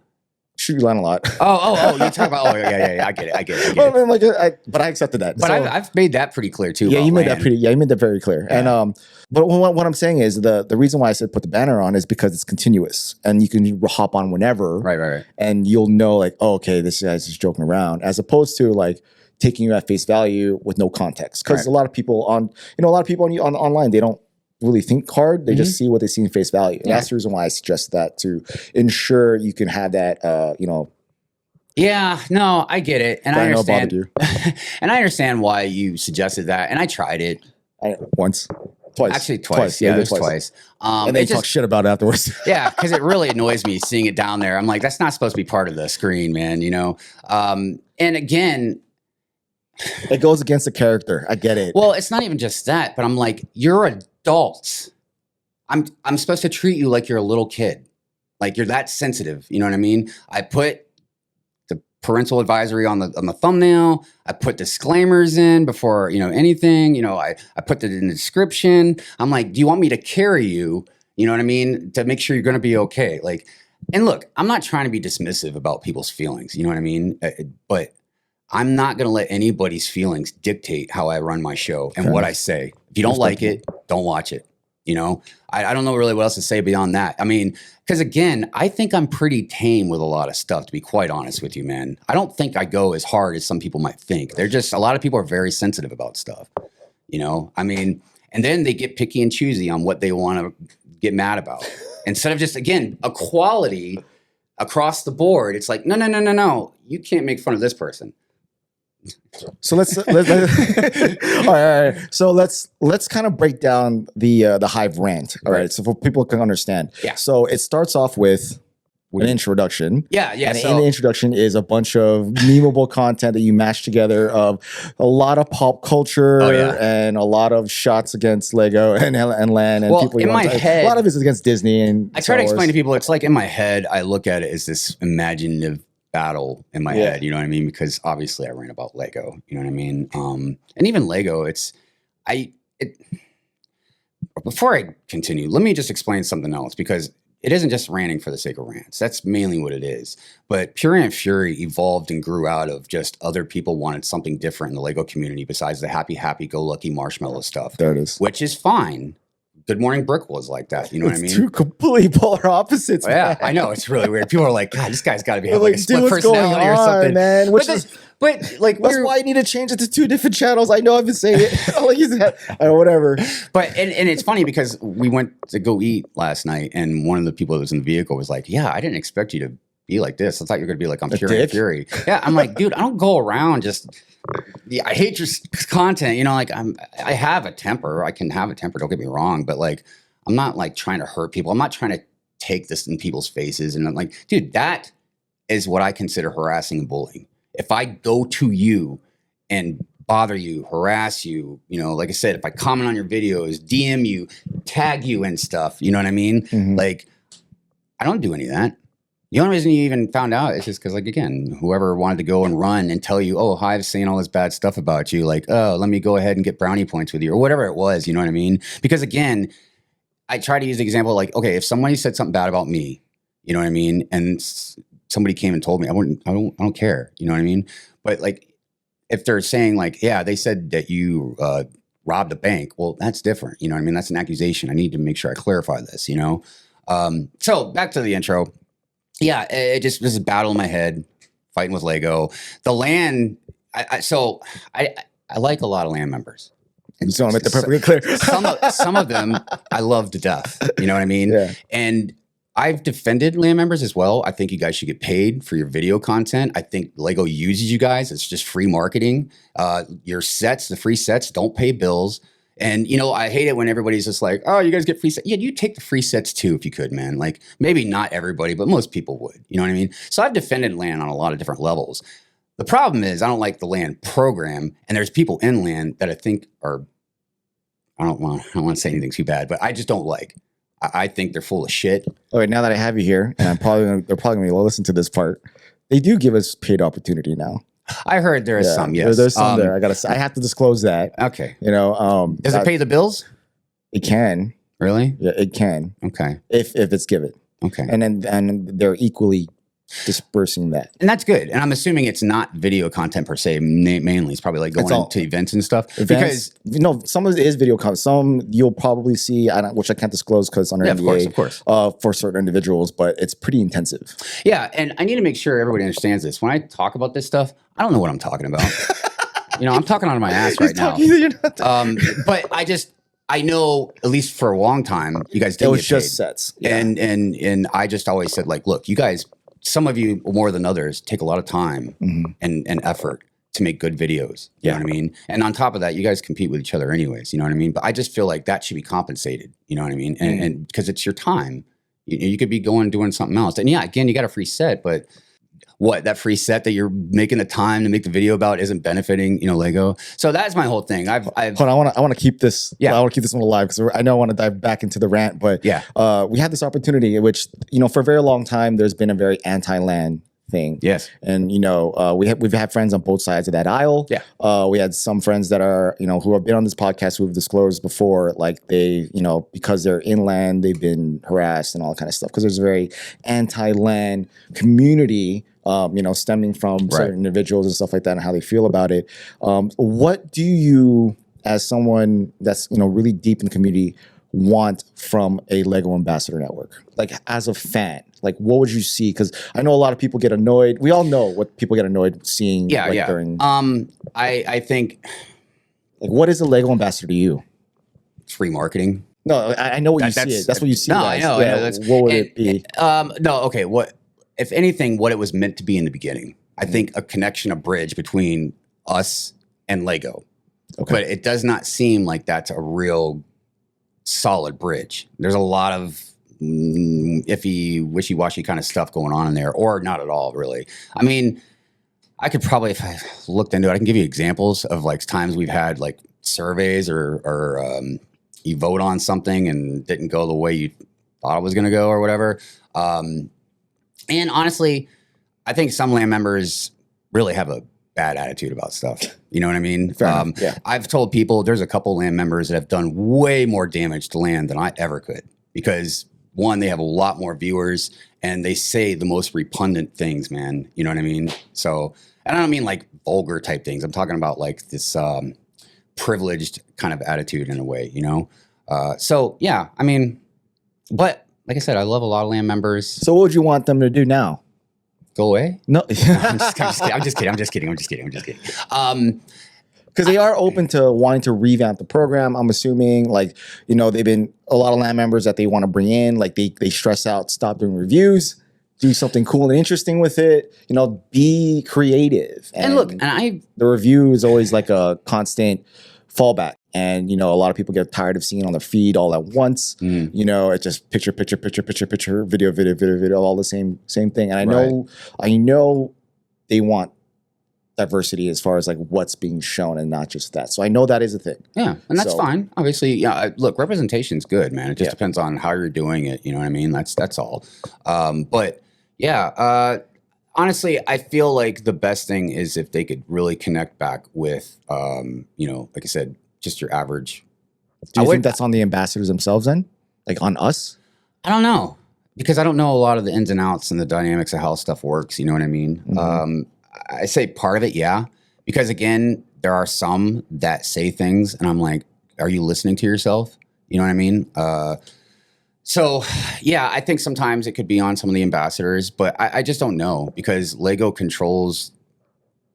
Shoot, you land a lot. Oh, you talk about. Oh, yeah. I get it. Well, I mean, but I accepted that. But so, I've made that pretty clear too. Yeah, you made that pretty. Yeah, you made that very clear. Yeah. And but what I'm saying is the reason why I said put the banner on is because it's continuous and you can hop on whenever. Right. And you'll know like, oh, okay, this guy's just joking around, as opposed to like taking you at face value with no context. Because a lot of people online, they don't really think hard. They just see what they see in face value. And that's the reason why I suggest that, to ensure you can have that, Yeah, no, I get it. And I understand. You. And I understand why you suggested that. And I tried it. Twice. Actually, twice. Yeah, it was twice. And they talk shit about it afterwards. Yeah, because it really annoys me seeing it down there. I'm like, that's not supposed to be part of the screen, man, you know? And again, it goes against the character. I get it. Well, it's not even just that, but I'm like, you're adults. I'm supposed to treat you like you're a little kid. Like you're that sensitive. You know what I mean? I put the parental advisory on the thumbnail. I put disclaimers in before, anything. I put it in the description. I'm like, do you want me to carry you? You know what I mean? To make sure you're going to be okay. Like, and look, I'm not trying to be dismissive about people's feelings. You know what I mean? But I'm not going to let anybody's feelings dictate how I run my show and what I say. If you don't like it, don't watch it. I don't know really what else to say beyond that. I mean, because again, I think I'm pretty tame with a lot of stuff, to be quite honest with you, man. I don't think I go as hard as some people might think. A lot of people are very sensitive about stuff, I mean, and then they get picky and choosy on what they want to get mad about. Instead of just, again, equality across the board, it's like, no, you can't make fun of this person. So let's all right. So let's kind of break down the Hive Rant. All right. So for people can understand. Yeah. So it starts off with an introduction. Yeah. And in the introduction is a bunch of memeable content that you mash together of a lot of pop culture and a lot of shots against Lego and LAN and people. In my head, a lot of it is against Disney and I try to explain to people. It's like in my head, I look at it as this imaginative battle in my head, you know what I mean? Because obviously I ran about Lego, you know what I mean? And even Lego, before I continue, let me just explain something else, because it isn't just ranting for the sake of rants. That's mainly what it is. But Pure Ant Fury evolved and grew out of just other people wanted something different in the Lego community besides the happy-go-lucky marshmallow stuff. There it is. Which is fine. Good Morning Brickworld is like that. You know what I mean? Two completely polar opposites. Oh, yeah, I know. It's really weird. People are like, God, this guy's got to be having like a split personality or something. Man? But like, that's why I need to change it to 2 different channels. I know I've been saying it. Whatever. But and it's funny because we went to go eat last night, and one of the people that was in the vehicle was like, "Yeah, I didn't expect you to be like this. I thought you were going to be like on Pure Ant Fury." Yeah, I'm like, dude, I don't go around just. Yeah, I hate your content. Like I have a temper. I can have a temper. Don't get me wrong, but like I'm not like trying to hurt people. I'm not trying to take this in people's faces. And I'm like, dude, that is what I consider harassing and bullying. If I go to you and bother you, harass you, like I said, if I comment on your videos, DM you, tag you and stuff, you know what I mean? Mm-hmm. Like I don't do any of that. The only reason you even found out is just because, like, again, whoever wanted to go and run and tell you, oh, Hive's saying all this bad stuff about you, like, oh, let me go ahead and get brownie points with you, or whatever it was, you know what I mean? Because, again, I try to use the example, like, okay, if somebody said something bad about me, you know what I mean, and somebody came and told me, I don't care, you know what I mean? But, like, if they're saying, like, yeah, they said that you robbed a bank, well, that's different, you know what I mean? That's an accusation. I need to make sure I clarify this, So, back to the intro. Yeah, it just was a battle in my head, fighting with Lego. The LAN, I like a lot of LAN members. And so I'm at the perfectly clear. some of them I love to death. You know what I mean? Yeah. And I've defended LAN members as well. I think you guys should get paid for your video content. I think Lego uses you guys. It's just free marketing. Your sets, the free sets, don't pay bills. And, I hate it when everybody's just like, oh, you guys get free sets. Yeah, you take the free sets too if you could, man. Like, maybe not everybody, but most people would. You know what I mean? So I've defended LAN on a lot of different levels. The problem is I don't like the LAN program. And there's people in LAN that I think are, I don't want to say anything too bad, but I just don't like. I think they're full of shit. All right, now that I have you here, and they're probably going to listen to this part, they do give us paid opportunity now. I heard there is some, yes. There's some there. I have to disclose that. Okay. You know, does it pay the bills? It can. Really? Yeah, it can. Okay. If it's given. Okay. And they're equally dispersing that. And that's good. And I'm assuming it's not video content per se, mainly. It's probably like going to events and stuff. Because some of it is video content. Some you'll probably see, which I can't disclose because under NDA, of course. For certain individuals, but it's pretty intensive. Yeah, and I need to make sure everybody understands this. When I talk about this stuff, I don't know what I'm talking about. I'm talking out of my ass right now. But I know, at least for a long time, you guys didn't get paid. It was just sets. Yeah. And I just always said, like, look, you guys, some of you more than others take a lot of time and effort to make good videos. You know what I mean? And on top of that, you guys compete with each other anyways. You know what I mean? But I just feel like that should be compensated. You know what I mean? And because it's your time. You could be doing something else. And yeah, again, you got a free set, but what, that free set that you're making the time to make the video about isn't benefiting, Lego. So that's my whole thing. Hold on, I want to keep this. Yeah, I want to keep this one alive because I know I want to dive back into the rant. But we had this opportunity in which for a very long time there's been a very anti-LAN thing. Yes, and we've had friends on both sides of that aisle. Yeah, we had some friends that are who have been on this podcast who have disclosed before, like they because they're in LAN they've been harassed and all that kind of stuff because there's a very anti-LAN community. Stemming from certain individuals and stuff like that and how they feel about it. What do you, as someone that's, really deep in the community, want from a Lego Ambassador Network? Like, as a fan, like, what would you see? Because I know a lot of people get annoyed. We all know what people get annoyed seeing. During. I think. Like, what is a Lego Ambassador to you? It's free marketing. No, I know what you see. That's what you see. No, I know. What would it be? Okay. If anything, what it was meant to be in the beginning. I think a connection, a bridge between us and Lego. Okay. But it does not seem like that's a real solid bridge. There's a lot of iffy, wishy-washy kind of stuff going on in there, or not at all, really. I mean, I could probably, if I looked into it, I can give you examples of like times we've had like surveys or you vote on something and didn't go the way you thought it was going to go or whatever. And honestly, I think some LAN members really have a bad attitude about stuff. You know what I mean? I've told people there's a couple LAN members that have done way more damage to LAN than I ever could because, one, they have a lot more viewers and they say the most repugnant things, man. You know what I mean? So, and I don't mean like vulgar type things. I'm talking about like this privileged kind of attitude in a way, So, yeah, I mean, but like I said, I love a lot of LAN members. So what would you want them to do now? Go away? No. I'm just kidding. Because they are open to wanting to revamp the program. I'm assuming they've been a lot of LAN members that they want to bring in. Like they stress out, stop doing reviews, do something cool and interesting with it. Be creative. And look, the review is always like a constant fallback. And, a lot of people get tired of seeing it on their feed all at once. It's just picture, video, all the same thing. And I know they want diversity as far as like what's being shown and not just that. So I know that is a thing. Yeah, and that's fine. Obviously, look, representation's good, man. It just depends on how you're doing it. You know what I mean? That's all. But yeah, honestly, I feel like the best thing is if they could really connect back with, like I said, just your average. Do you think that's on the ambassadors themselves then? Like on us? I don't know. Because I don't know a lot of the ins and outs and the dynamics of how stuff works. You know what I mean? I say part of it, yeah. Because again, there are some that say things and I'm like, are you listening to yourself? You know what I mean? So yeah, I think sometimes it could be on some of the ambassadors, but I just don't know because Lego controls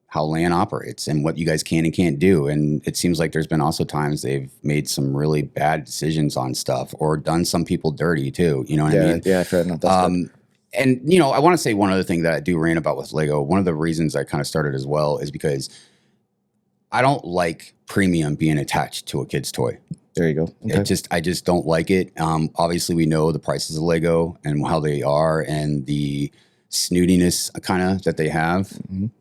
how LAN operates and what you guys can and can't do. And it seems like there's been also times they've made some really bad decisions on stuff or done some people dirty too. You know what I mean? Yeah, fair enough. That's and, I want to say one other thing that I do rant about with Lego. One of the reasons I kind of started as well is because I don't like premium being attached to a kid's toy. There you go. Okay. I just don't like it. Obviously, we know the prices of Lego and how they are and the snootiness kind of that they have.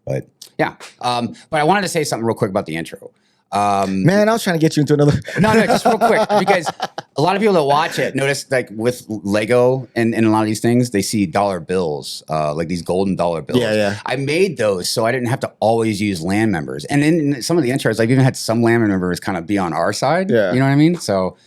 But yeah. But I wanted to say something real quick about the intro. Man, I was trying to get you into another. No, just real quick because a lot of people that watch it notice, like with Lego and a lot of these things, they see dollar bills, like these golden dollar bills. Yeah. I made those so I didn't have to always use land members. And in some of the intros, I've even had some land members kind of be on our side. Yeah. You know what I mean? So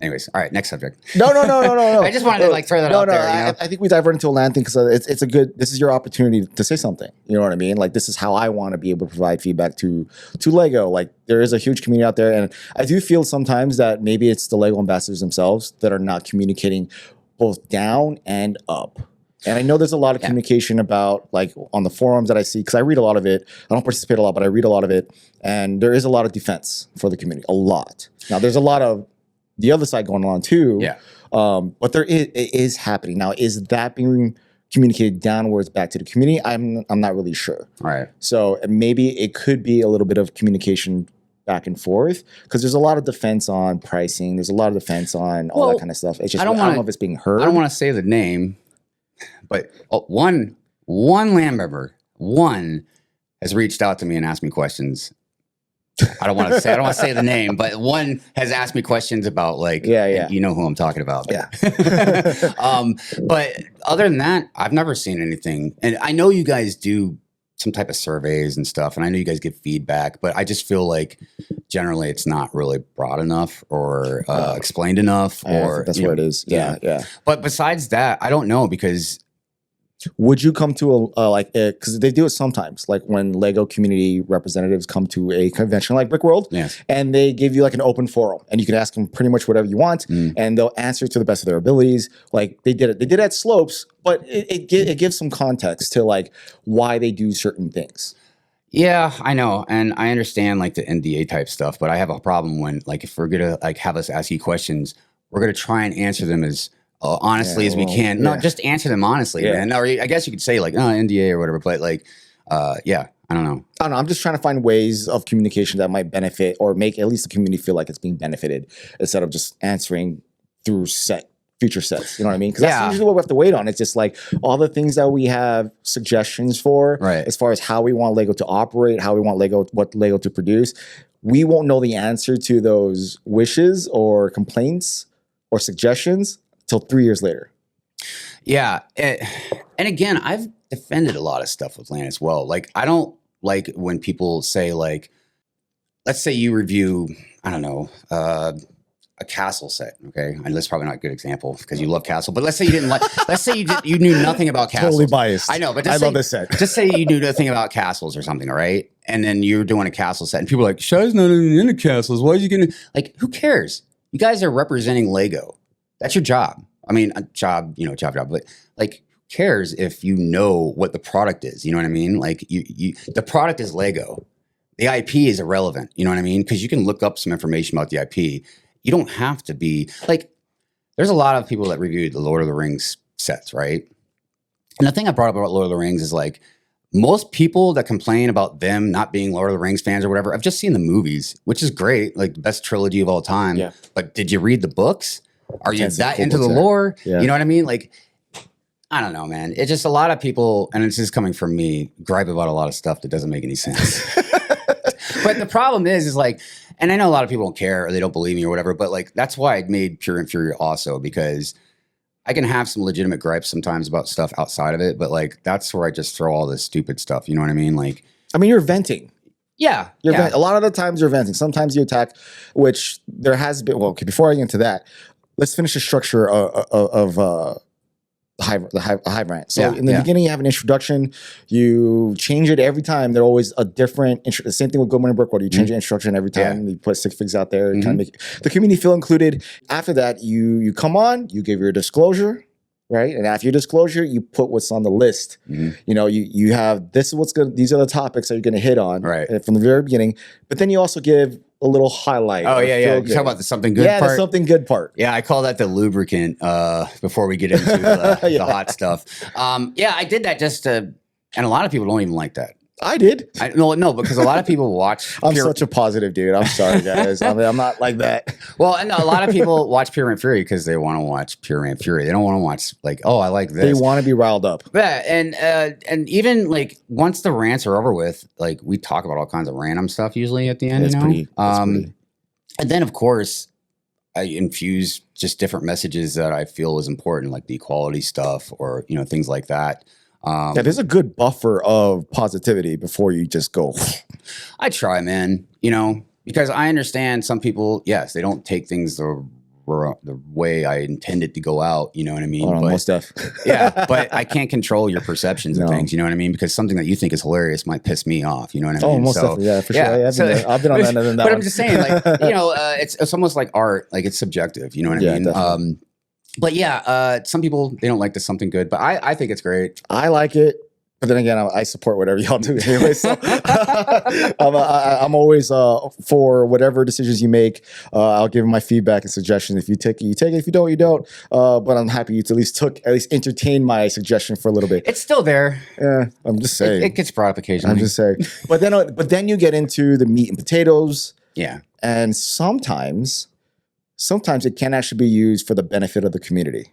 anyways, all right, next subject. No. I just wanted to like throw that out there. You know? I think we divert into a land thing because it's a good. This is your opportunity to say something. You know what I mean? Like this is how I want to be able to provide feedback to Lego. Like there is a huge community out there, and I do feel sometimes that maybe it's the Lego ambassadors themselves that are not communicating both down and up. And I know there's a lot of communication about like on the forums that I see because I read a lot of it. I don't participate a lot, but I read a lot of it, and there is a lot of defense for the community. A lot. Now there's a lot of the other side going on too. Yeah. But it is happening. Now, is that being communicated downwards back to the community? I'm not really sure. All right. So maybe it could be a little bit of communication back and forth because there's a lot of defense on pricing. There's a lot of defense on all that kind of stuff. It's just I don't know if it's being heard. I don't want to say the name, but one land member, has reached out to me and asked me questions. I don't want to say the name, but one has asked me questions about like, you know who I'm talking about. Yeah. But other than that, I've never seen anything. And I know you guys do some type of surveys and stuff, and I know you guys give feedback, but I just feel like generally it's not really broad enough or explained enough. Or that's where it is. Yeah. But besides that, I don't know because. Would you come to because they do it sometimes, like when Lego community representatives come to a convention like Brickworld, and they give you like an open forum, and you can ask them pretty much whatever you want, and they'll answer to the best of their abilities. Like they did it at Slopes, but it gives some context to like why they do certain things. Yeah, I know, and I understand like the NDA type stuff, but I have a problem when like if we're gonna like have us ask you questions, we're gonna try and answer them as honestly as we can. No, just answer them honestly, man. Or I guess you could say like, NDA or whatever, but like, I don't know. I'm just trying to find ways of communication that might benefit or make at least the community feel like it's being benefited instead of just answering through future sets. You know what I mean? Because that's usually what we have to wait on. It's just like all the things that we have suggestions for as far as how we want Lego to operate, how we want what Lego to produce. We won't know the answer to those wishes or complaints or suggestions till 3 years later. Yeah. And again, I've defended a lot of stuff with land as well. Like, I don't like when people say like, let's say you review, I don't know, a castle set. Okay. And that's probably not a good example because you love castle, but let's say you didn't like, let's say you knew nothing about castles. Totally biased. I know, but I love this set. Just say you knew nothing about castles or something. All right. And then you're doing a castle set and people are like, Shai's not even into castles. Why is he going to like, who cares? You guys are representing Lego. That's your job. I mean, a job, but like, who cares if you know what the product is? You know what I mean? Like, the product is Lego. The IP is irrelevant. You know what I mean? Because you can look up some information about the IP. You don't have to be like. There's a lot of people that reviewed the Lord of the Rings sets, right? And the thing I brought up about Lord of the Rings is like most people that complain about them not being Lord of the Rings fans or whatever. I've just seen the movies, which is great, like the best trilogy of all time. Yeah. But did you read the books? Are you that into the lore? Yeah. You know what I mean? Like, I don't know, man. It's just a lot of people, and it's just coming from me, gripe about a lot of stuff that doesn't make any sense. But the problem is like, and I know a lot of people don't care or they don't believe me or whatever, but like, that's why I made Pure and Fury also, because I can have some legitimate gripes sometimes about stuff outside of it, but like, that's where I just throw all this stupid stuff. You know what I mean? Like, I mean, you're venting. Yeah. A lot of the times you're venting. Sometimes you attack, which there has been, well, okay, before I get into that, let's finish the structure of the Hive Rant. So in the beginning, you have an introduction. You change it every time. They're always a different. The same thing with Good Morning Brickworld. You change the introduction every time. You put 6 figs out there. Kind of make the community feel included. After that, you come on. You give your disclosure, right? And after your disclosure, you put what's on the list. You know, you have this is what's good. These are the topics that you're going to hit on from the very beginning. But then you also give a little highlight. Oh, yeah. You talk about the something good part? Yeah, the something good part. Yeah, I call that the lubricant before we get into the hot stuff. I did that just to, and a lot of people don't even like that. I did. No, because a lot of people watch. I'm such a positive dude. I'm sorry, guys. I mean, I'm not like that. Well, and a lot of people watch Pure Rant Fury because they want to watch Pure Rant Fury. They don't want to watch like, oh, I like this. They want to be riled up. Yeah, and even like once the rants are over with, like we talk about all kinds of random stuff usually at the end. That's pretty. And then of course, I infuse just different messages that I feel is important, like the equality stuff or, you know, things like that. Yeah, there's a good buffer of positivity before you just go. I try, man, you know, because I understand some people, yes, they don't take things the way I intended to go out, you know what I mean? But, most def. Yeah, but I can't control your perceptions of things, you know what I mean? Because something that you think is hilarious might piss me off, you know what I mean? Oh, most definitely, yeah, for sure. Yeah, I've been on that end of that. But I'm just saying, like, you know, it's almost like art, like it's subjective, you know what I mean? Definitely. But yeah, some people, they don't like this something good, but I think it's great. I like it. But then again, I support whatever y'all do anyway. So I'm always for whatever decisions you make. I'll give my feedback and suggestions. If you take it, you take it. If you don't, you don't. But I'm happy you at least entertained my suggestion for a little bit. It's still there. Yeah, I'm just saying. It gets brought up occasionally. I'm just saying. But then you get into the meat and potatoes. Yeah. And sometimes it can actually be used for the benefit of the community.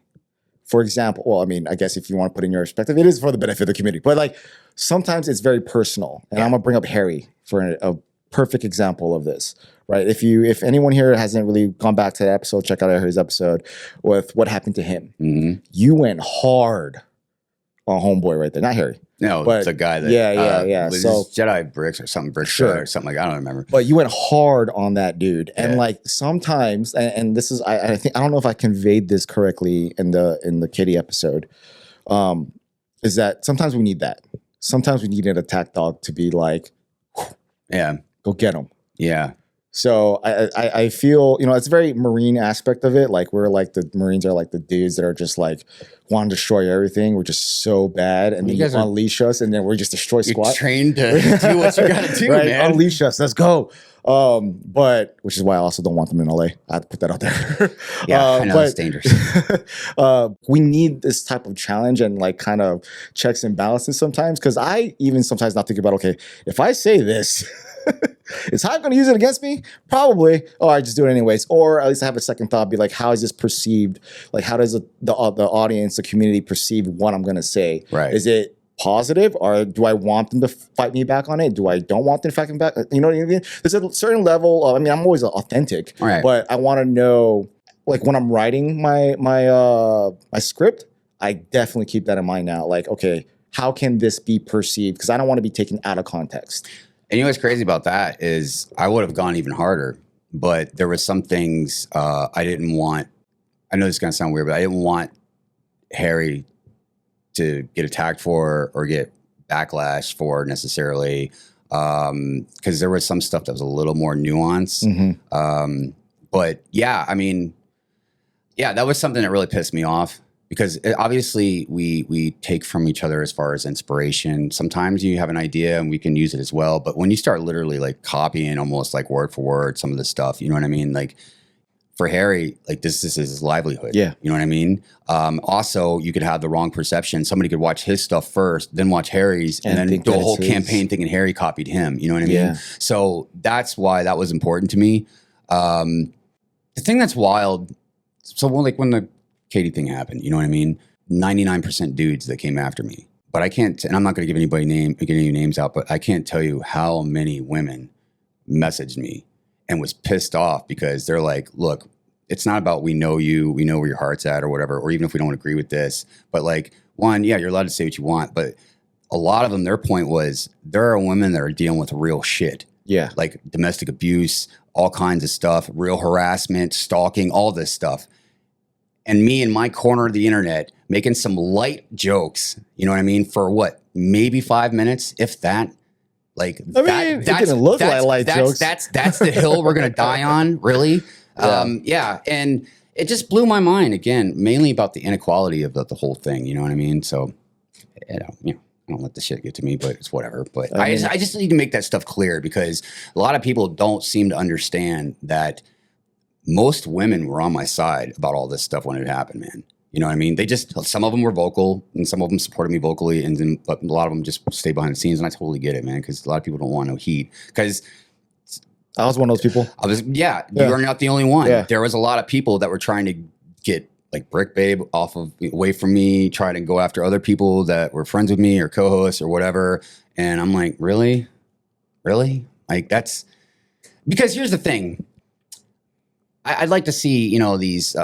For example, well, I mean, I guess if you want to put in your perspective, it is for the benefit of the community. But like sometimes it's very personal. And I'm gonna bring up Harry for a perfect example of this, right? If anyone here hasn't really gone back to that episode, check out Harry's episode with what happened to him. Mm-hmm. You went hard on homeboy right there, not Harry. No, but it's a guy that yeah. So Jedi bricks or something, brick or something like I don't remember. But you went hard on that dude, and like sometimes, and this is I think I don't know if I conveyed this correctly in the Caity episode, is that sometimes we need that. Sometimes we need an attack dog to be like, go get him. Yeah. So I feel, you know, it's a very Marine aspect of it. Like we're like the Marines are like the dudes that are just like want to destroy everything. We're just so bad, and then you unleash us, and then we just destroy squad. You're trained to do what you got to do, right? man. Unleash us. Let's go. But which is why I also don't want them in LA. I have to put that out there. I know it's dangerous. We need this type of challenge and like kind of checks and balances sometimes. Because I even sometimes not think about, okay, if I say this, is Hive going to use it against me? Probably. Oh, I just do it anyways. Or at least I have a second thought, be like, how is this perceived? Like, how does the audience, the community perceive what I'm going to say? Right. Is it positive, or do I want them to fight me back on it? Do I don't want them to fight me back? You know what I mean? There's a certain level of, I mean, I'm always authentic, but I want to know, like when I'm writing my script, I definitely keep that in mind now. Like, okay, how can this be perceived? Because I don't want to be taken out of context. And you know what's crazy about that is I would have gone even harder, but there were some things I didn't want. I know this is going to sound weird, but I didn't want Harry to get attacked for or get backlash for necessarily, because there was some stuff that was a little more nuanced. Mm-hmm. But yeah, I mean, yeah, that was something that really pissed me off. Because obviously we take from each other as far as inspiration. Sometimes you have an idea and we can use it as well. But when you start literally like copying almost like word for word some of the stuff, you know what I mean? Like for Harry, like this is his livelihood. Yeah. You know what I mean? Also, you could have the wrong perception. Somebody could watch his stuff first, then watch Harry's, and then do a whole campaign thinking Harry copied him. You know what I mean? Yeah. So that's why that was important to me. The thing that's wild, so when the Caity thing happened, you know what I mean? 99% dudes that came after me. But I can't, and I'm not going to give any names out, but I can't tell you how many women messaged me and was pissed off because they're like, look, it's not about we know you, we know where your heart's at or whatever, or even if we don't agree with this. But like, one, yeah, you're allowed to say what you want, but a lot of them, their point was there are women that are dealing with real shit. Yeah. Like domestic abuse, all kinds of stuff, real harassment, stalking, all this stuff. And me in my corner of the internet making some light jokes, you know what I mean? For what? Maybe 5 minutes, if that. Like I mean, it didn't look like light jokes. That's the hill we're gonna die on, really. Yeah. And it just blew my mind again, mainly about the inequality of the whole thing. You know what I mean? So, you know, I don't let the shit get to me, but it's whatever. But I just need to make that stuff clear because a lot of people don't seem to understand that. Most women were on my side about all this stuff when it happened, man. You know what I mean? Some of them were vocal and some of them supported me vocally, but a lot of them just stayed behind the scenes, and I totally get it, man, because a lot of people don't want no heat. Because I was one of those people. You are not the only one. Yeah. There was a lot of people that were trying to get like Brick Babe away from me, try to go after other people that were friends with me or co-hosts or whatever. And I'm like, really? Like that's because here's the thing. I'd like to see, you know, these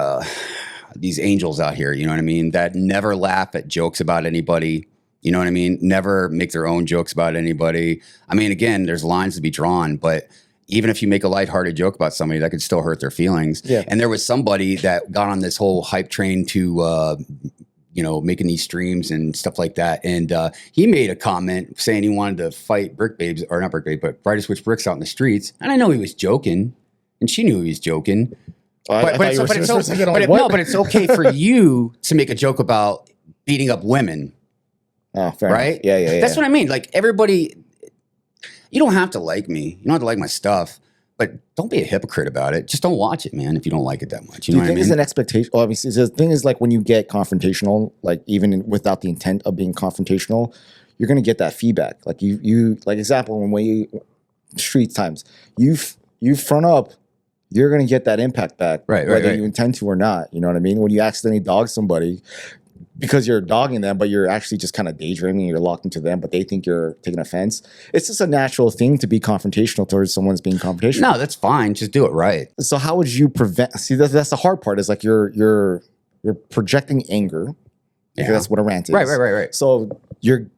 angels out here, you know what I mean, that never laugh at jokes about anybody. You know what I mean? Never make their own jokes about anybody. I mean, again, there's lines to be drawn, but even if you make a lighthearted joke about somebody, that could still hurt their feelings. Yeah. And there was somebody that got on this whole hype train to, you know, making these streams and stuff like that. And he made a comment saying he wanted to fight brick babes, or not brick babes, but Brightest Witch Bricks out in the streets. And I know he was joking, and she knew he was joking. But it's okay for you to make a joke about beating up women. Oh, fair right? Enough. Yeah. That's what I mean. Like, everybody, you don't have to like me. You don't have to like my stuff, but don't be a hypocrite about it. Just don't watch it, man, if you don't like it that much. You know what I mean? Do you think there's an expectation? Well, obviously, the thing is, like, when you get confrontational, like, without the intent of being confrontational, you're going to get that feedback. Like, you like, example, when we, street times, you front up, you're going to get that impact back, whether you intend to or not. You know what I mean? When you accidentally dog somebody, because you're dogging them, but you're actually just kind of daydreaming, you're locked into them, but they think you're taking offense. It's just a natural thing to be confrontational towards someone's being confrontational. No, that's fine. Just do it right. So how would you prevent? See, that's the hard part. Is like you're projecting anger. Yeah. That's what a rant is. Right. So you're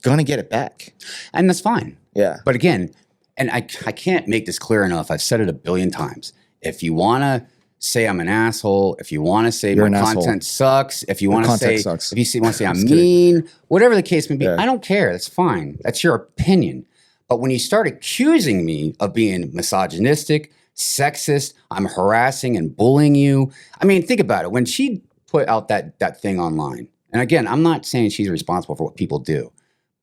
gonna get it back, and that's fine. Yeah. But again, and I can't make this clear enough. I've said it a billion times. If you want to say I'm an asshole, if you want to say my content sucks, if you want to say, sucks. if you want to say I'm mean, whatever the case may be, I don't care. That's fine. That's your opinion. But when you start accusing me of being misogynistic, sexist, I'm harassing and bullying you. I mean, think about it. When she put out that thing online, and again, I'm not saying she's responsible for what people do,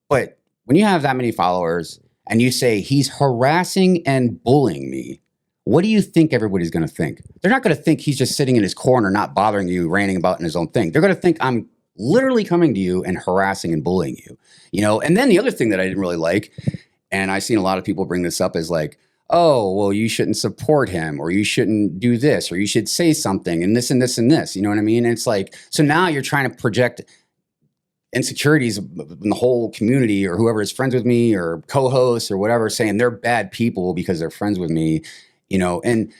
but when you have that many followers and you say he's harassing and bullying me, what do you think everybody's going to think? They're not going to think he's just sitting in his corner, not bothering you, ranting about in his own thing. They're going to think I'm literally coming to you and harassing and bullying you, you know? And then the other thing that I didn't really like, and I've seen a lot of people bring this up, is like, oh, well, you shouldn't support him, or you shouldn't do this, or you should say something, and this and this and this, you know what I mean? And it's like, so now you're trying to project insecurities in the whole community, or whoever is friends with me, or co-hosts or whatever, saying they're bad people because they're friends with me. You know, and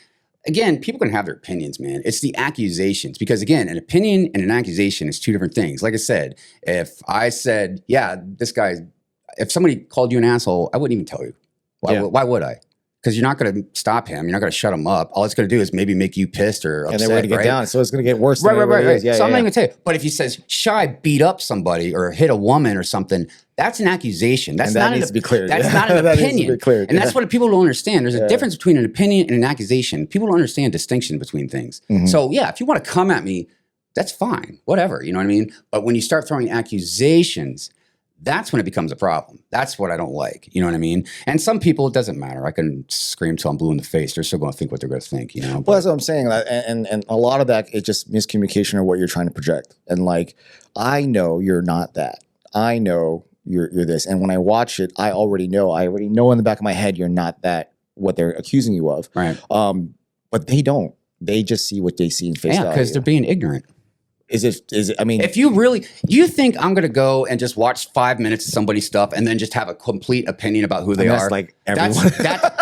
again, people can have their opinions, man. It's the accusations, because again, an opinion and an accusation is two different things. Like I said, if I said, yeah, this guy, if somebody called you an asshole, I wouldn't even tell you. Why would I? Because you're not going to stop him. You're not going to shut him up. All it's going to do is maybe make you pissed or upset. And then we're going to get down. So it's going to get worse. Right. Yeah, so I'm not even going to tell you. But if he says, Shy beat up somebody or hit a woman or something, that's an accusation. That's not needs to be clear. That's not an opinion. And that's what people don't understand. There's a difference between an opinion and an accusation. People don't understand distinction between things. Mm-hmm. So yeah, if you want to come at me, that's fine. Whatever. You know what I mean? But when you start throwing accusations, that's when it becomes a problem. That's what I don't like. You know what I mean? And some people, it doesn't matter. I can scream till I'm blue in the face. They're still going to think what they're going to think, you know? Well, that's what I'm saying. And a lot of that is just miscommunication of what you're trying to project. And like, I know you're not that. I know you're this. And when I watch it, I already know in the back of my head, you're not that, what they're accusing you of. Right. But they don't. They just see what they see in face value. Yeah, because they're being ignorant. Is it, I mean, if you think I'm going to go and just watch 5 minutes of somebody's stuff and then just have a complete opinion about who they are? Like everyone.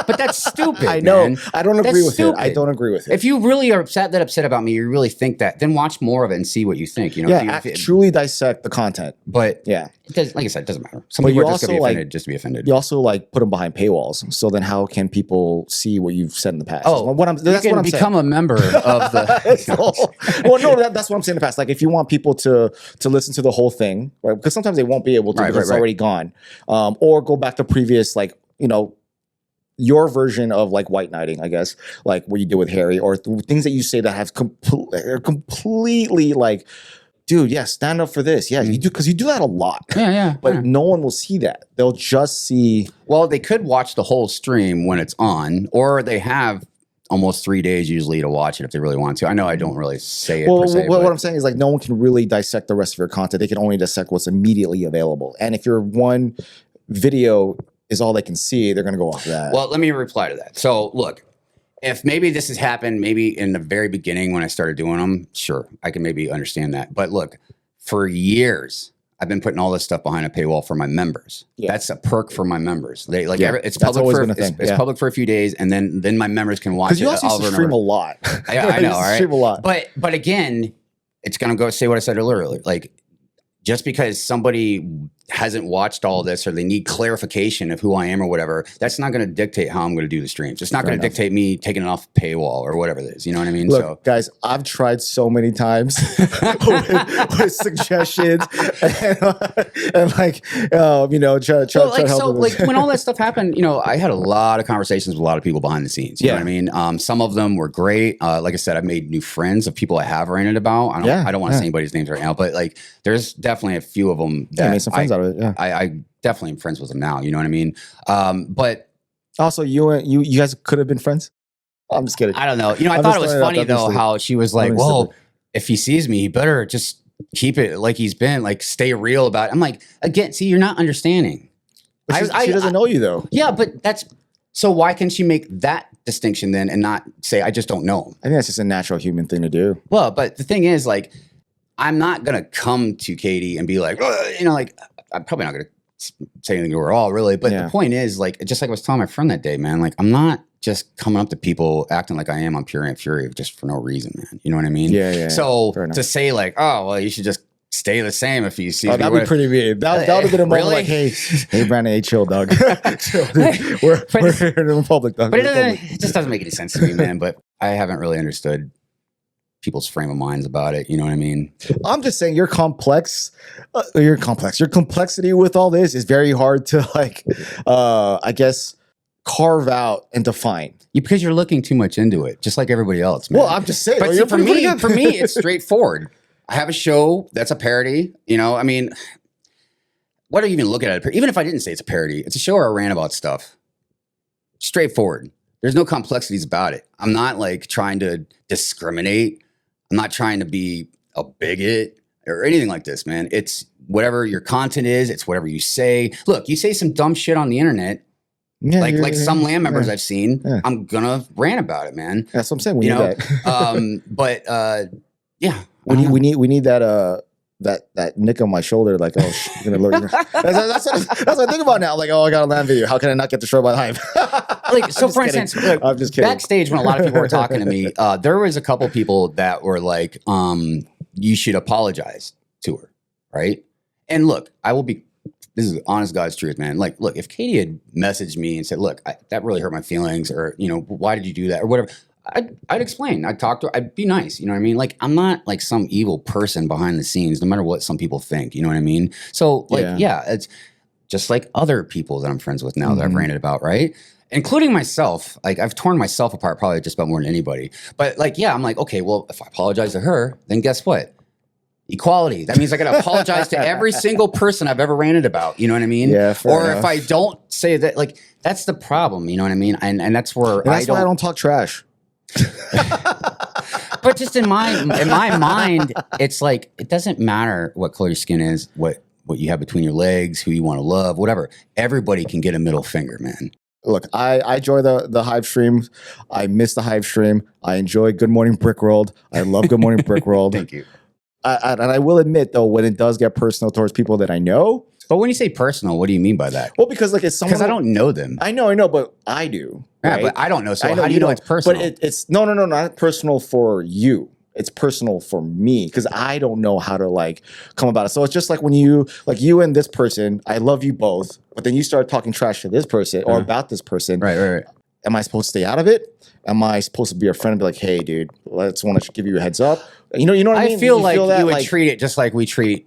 But that's stupid. I know. Man. I don't agree with it. I don't agree with it. If you really are upset about me, you really think that, then watch more of it and see what you think. You know, yeah, truly dissect the content. But yeah, it does, like I said, it doesn't matter. Some people are just going to be offended just to be offended. You also like put them behind paywalls. So then how can people see what you've said in the past? Oh, that's what I'm become a member of the. Well, no, that's what I'm saying in the past. Like if you want people to listen to the whole thing, right? Because sometimes they won't be able to because it's already gone. Or go back to previous, like, you know, your version of like white knighting, I guess, like what you did with Harry, or things that you say that have completely like, dude, yeah, stand up for this. Yeah, you do, because you do that a lot. Yeah. But no one will see that. They'll just see. Well, they could watch the whole stream when it's on, or they have almost 3 days usually to watch it if they really want to. I know I don't really say it per se. Well, what I'm saying is like no one can really dissect the rest of your content. They can only dissect what's immediately available. And if your one video is all they can see, they're going to go off that. Well, let me reply to that. So look, if maybe this has happened maybe in the very beginning when I started doing them, sure, I can maybe understand that. But look, for years, I've been putting all this stuff behind a paywall for my members. Yeah. That's a perk for my members. They like it's public for it's public for a few days, and then my members can watch it. Because you also stream a lot. I know, right? Stream a lot. But again, it's gonna go say what I said earlier. Like, just because somebody hasn't watched all this or they need clarification of who I am or whatever, that's not going to dictate how I'm going to do the streams. It's not going to dictate me taking it off paywall or whatever it is. You know what I mean? Look, guys, I've tried so many times with suggestions and like, you know, try to help. So like when all that stuff happened, you know, I had a lot of conversations with a lot of people behind the scenes. You know what I mean? Some of them were great. Like I said, I've made new friends of people I have ranted about. I don't want to say anybody's names right now, but like there's definitely a few of them that I made some friends out of it. Yeah. I definitely am friends with them now. You know what I mean? But also, you guys could have been friends. I'm just kidding. I don't know. You know, I thought it was funny though how she was like, "Well, if he sees me, he better just keep it like he's been. Like, stay real about it." I'm like, again, see, you're not understanding. She doesn't know you though. Yeah, but that's so. Why can she make that distinction then and not say, "I just don't know him"? I think that's just a natural human thing to do. Well, but the thing is, like, I'm not gonna come to Caity and be like, you know, like. I'm probably not going to say anything to her all, really. But the point is, like, just like I was telling my friend that day, man, like, I'm not just coming up to people acting like I am on Pure and Fury just for no reason, man. You know what I mean? Yeah. So to say, like, oh, well, you should just stay the same if you see me. That'd be pretty weird. That would have been a moment like, hey, Brandon, hey, chill, dog. Chill, dude. We're here in the public, dog. But it just doesn't make any sense to me, man. But I haven't really understood people's frame of minds about it. You know what I mean? I'm just saying your complexity with all this is very hard to like, I guess, carve out and define. Because you're looking too much into it, just like everybody else, man. Well, I'm just saying. But see, for me, it's straightforward. I have a show that's a parody. You know, I mean, what are you even looking at? Even if I didn't say it's a parody, it's a show where I rant about stuff. Straightforward. There's no complexities about it. I'm not like trying to discriminate. I'm not trying to be a bigot or anything like this, man. It's whatever your content is. It's whatever you say. Look, you say some dumb shit on the internet, like some LAN members I've seen. Yeah. I'm gonna rant about it, man. That's what I'm saying. We need that. But yeah, we need that that nick on my shoulder. Like, oh, you're gonna look. That's what I think about now. Like, oh, I got a LAN video. How can I not get destroyed by the Hive? Like, so for instance, like, I'm just kidding. Backstage when a lot of people were talking to me, there was a couple people that were like, you should apologize to her, right? And look, this is honest God's truth, man. Like, look, if Caity had messaged me and said, look, that really hurt my feelings, or, you know, why did you do that, or whatever, I'd explain. I'd talk to her. I'd be nice. You know what I mean? Like, I'm not like some evil person behind the scenes, no matter what some people think. You know what I mean? So, like, yeah it's just like other people that I'm friends with now that I've ranted about, right? Including myself. Like, I've torn myself apart probably just about more than anybody. But like, yeah, I'm like, okay, well, if I apologize to her, then guess what? Equality. That means I got to apologize to every single person I've ever ranted about. You know what I mean? Yeah. Or enough. If I don't say that, like, that's the problem. You know what I mean? And that's where why I don't talk trash. But just in my mind, it's like, it doesn't matter what color your skin is, what you have between your legs, who you want to love, whatever. Everybody can get a middle finger, man. Look, I enjoy the Hive stream. I miss the Hive stream. I enjoy Good Morning Brickworld. I love Good Morning Brickworld. Thank you. And I will admit, though, when it does get personal towards people that I know. But when you say personal, what do you mean by that? Well, because like it's someone. Because I don't know them. I know, but I do. Yeah, right? but I don't know. So how do you know it's personal? But it's no, not personal for you. It's personal for me because I don't know how to like come about it. So it's just like when you and this person, I love you both, but then you start talking trash to this person or about this person. Right. Am I supposed to stay out of it? Am I supposed to be a friend and be like, hey, dude, let's want to give you a heads up? You know what I mean? I feel like you would treat it just like we treat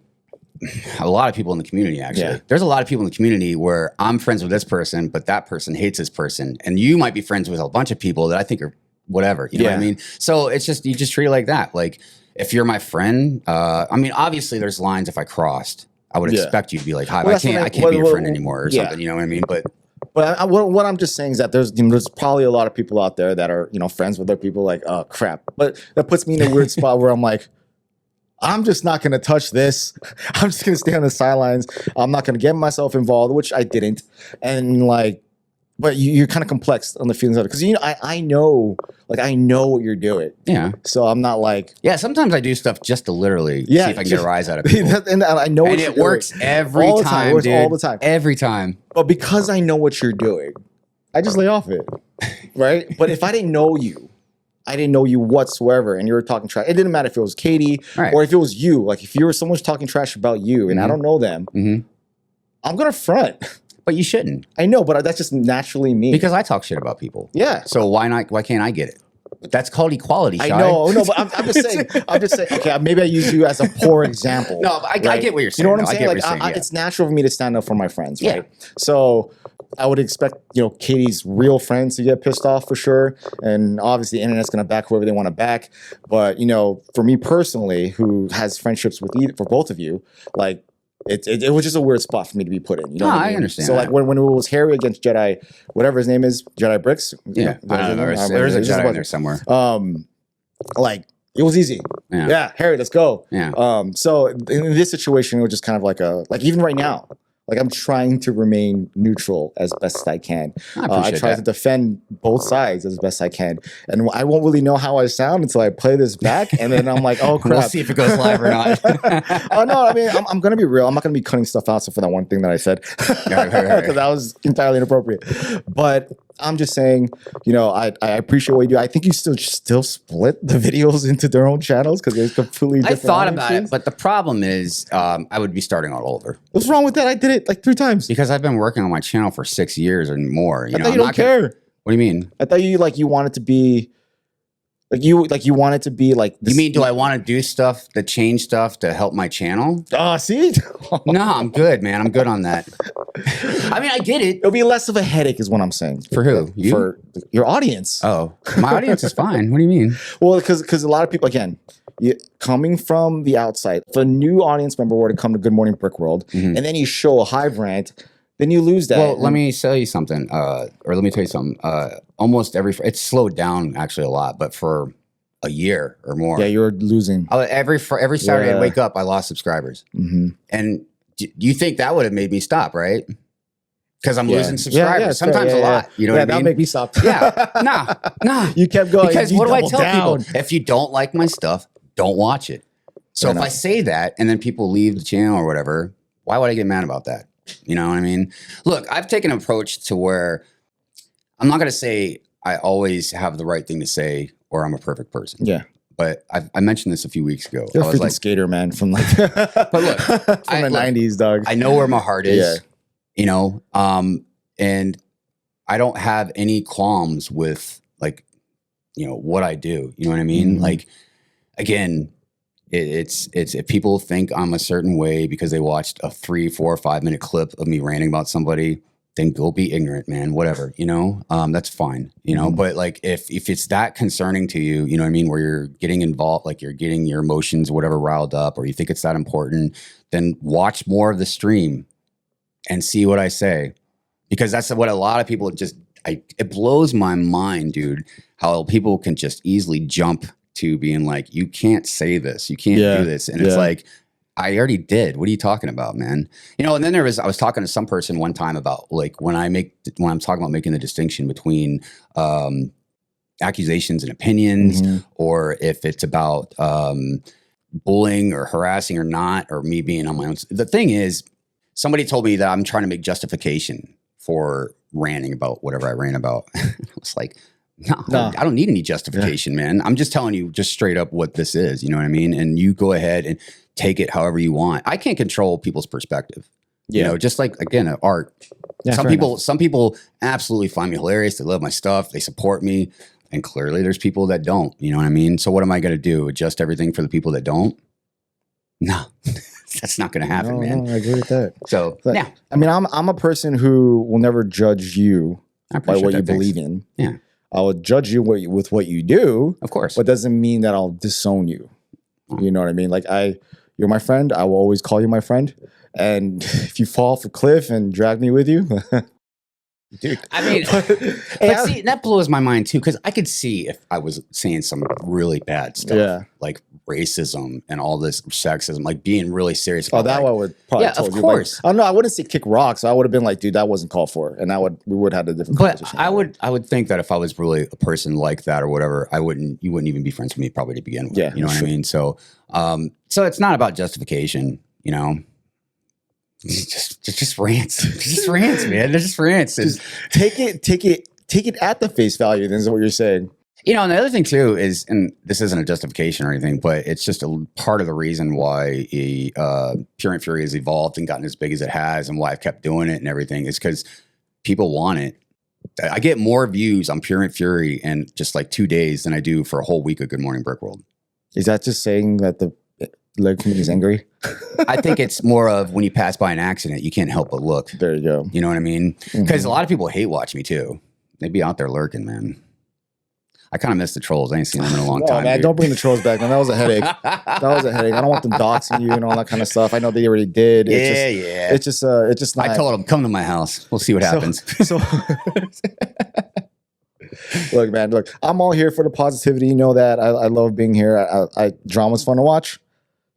a lot of people in the community, actually. Yeah. There's a lot of people in the community where I'm friends with this person, but that person hates this person. And you might be friends with a bunch of people that I think are whatever. You know what I mean? So it's just, you just treat it like that. Like, if you're my friend, I mean, obviously there's lines if I crossed. I would expect you to be like, hi, I can't be your friend anymore or something. You know what I mean? But what I'm just saying is that there's probably a lot of people out there that are, friends with other people like, oh, crap. But that puts me in a weird spot where I'm like, I'm just not going to touch this. I'm just going to stay on the sidelines. I'm not going to get myself involved, which I didn't. And like, but you're kind of complex on the feelings of it. Because, you know, I know what you're doing. Yeah. So I'm not like. Yeah, sometimes I do stuff just to literally see if I can get a rise out of people. And I know and it works every all time, it works dude. all the time. Every time. But because I know what you're doing, I just lay off it. Right? But if I didn't know you whatsoever, and you were talking trash, it didn't matter if it was Caity or if it was you. Like, if someone's talking trash about you and I don't know them, I'm going to front. But you shouldn't. I know, but that's just naturally me. Because I talk shit about people. Yeah. So why not? Why can't I get it? That's called equality, Shai. I know, no, but I'm just saying. Okay, maybe I use you as a poor example. No, I get what you're saying. You know what I'm saying? Like, it's natural for me to stand up for my friends, right? So I would expect, you know, Caity's real friends to get pissed off for sure, and obviously the internet's gonna back whoever they want to back. But you know, for me personally, who has friendships for both of you, like. It was just a weird spot for me to be put in. You know what I mean? Understand. So like when it was Harry against Jedi, whatever his name is, Jedi Bricks. Yeah, I don't know. There's a Jedi in there somewhere. Like it was easy. Yeah, Harry, let's go. Yeah. So in this situation, it was just kind of like even right now. Like I'm trying to remain neutral as best as I can. I try to defend both sides as best I can, and I won't really know how I sound until I play this back, and then I'm like, oh crap. We'll see if it goes live or not. Oh no, I mean I'm gonna be real. I'm not gonna be cutting stuff out for that one thing that I said because that was entirely inappropriate. But I'm just saying, you know, I appreciate what you do. I think you still split the videos into their own channels because they're completely different. I thought about it, but the problem is I would be starting all over. What's wrong with that? I did it like 3 times. Because I've been working on my channel for 6 years and more. I thought you don't care. What do you mean? I thought you wanted to be you wanted to be like this. You mean, do I want to do stuff to change stuff to help my channel? See? No, I'm good, man. I'm good on that. I mean, I get it. It'll be less of a headache is what I'm saying. For who? You? For your audience. Oh, my audience is fine. What do you mean? Well, because a lot of people, again, coming from the outside, if a new audience member were to come to Good Morning Brickworld, and then you show a Hive Rant, then you lose that. Well, let me tell you something, or let me tell you something. Almost it's slowed down actually a lot, but for a year or more. Yeah, you're losing. Every Saturday I wake up, I lost subscribers. And do you think that would have made me stop, right? Because I'm losing subscribers. Sometimes a lot. You know what I mean? That'll make me stop. Nah. You kept going. Because what do I tell people? If you don't like my stuff, don't watch it. So if I say that and then people leave the channel or whatever, why would I get mad about that? You know what I mean? Look, I've taken an approach to where I'm not going to say I always have the right thing to say or I'm a perfect person. Yeah. But I mentioned this a few weeks ago. You're a freaking skater, man, from like but look, from the 90s, dog. I know where my heart is, you know, and I don't have any qualms with like, you know, what I do. You know what I mean? Like, again, it's if people think I'm a certain way because they watched a 3, 4, 5 minute clip of me ranting about somebody, then go be ignorant, man, whatever, you know, that's fine, you know, but like, if it's that concerning to you, you know what I mean? Where you're getting involved, like you're getting your emotions, whatever, riled up, or you think it's that important, then watch more of the stream and see what I say, because that's what a lot of people it blows my mind, dude, how people can just easily jump to being like, you can't say this, you can't do this. And it's like, I already did. What are you talking about, man? You know, and then I was talking to some person one time about like when I'm talking about making the distinction between accusations and opinions, or if it's about bullying or harassing or not, or me being on my own. The thing is, somebody told me that I'm trying to make justification for ranting about whatever I ran about. I was like, no, I don't need any justification, man. I'm just telling you just straight up what this is. You know what I mean? And you go ahead and take it however you want. I can't control people's perspective. You know, just like, again, art. Some people absolutely find me hilarious. They love my stuff. They support me. And clearly there's people that don't. You know what I mean? So what am I going to do? Adjust everything for the people that don't? No, that's not going to happen, man. No, I agree with that. So, yeah. I mean, I'm a person who will never judge you by what you believe in. Yeah. I will judge you with what you do. Of course. But doesn't mean that I'll disown you. You know what I mean? Like you're my friend. I will always call you my friend. And if you fall off a cliff and drag me with you, dude. I mean, but see, that blows my mind too, because I could see if I was saying some really bad stuff, like racism and all this sexism, like being really serious about that one would probably of course. Like, I don't know, I wouldn't say kick rocks. So I would have been like, dude, that wasn't called for. And we would have had a different conversation. But I would think that if I was really a person like that or whatever, you wouldn't even be friends with me probably to begin with. Yeah, you know what I mean? So so it's not about justification, you know. Just rants. Just rants, man. They're just rants. Just take it at the face value, then is what you're saying. You know, and the other thing too is, and this isn't a justification or anything, but it's just a part of the reason why Pure and Fury has evolved and gotten as big as it has, and why I've kept doing it and everything, is because people want it. I get more views on Pure and Fury in just like 2 days than I do for a whole week of Good Morning Brickworld. Is that just saying that the leg community is angry? I think it's more of when you pass by an accident, you can't help but look. There you go. You know what I mean? Because a lot of people hate watch me too. They'd be out there lurking, man. I kind of miss the trolls. I ain't seen them in a long time. Man, dude. don't bring the trolls back, man. That was a headache. That was a headache. I don't want them doxing you and all that kind of stuff. I know they already did. It's just not. I told them, come to my house. We'll see what happens. Look, man, look, I'm all here for the positivity. You know that. I love being here. Drama's fun to watch.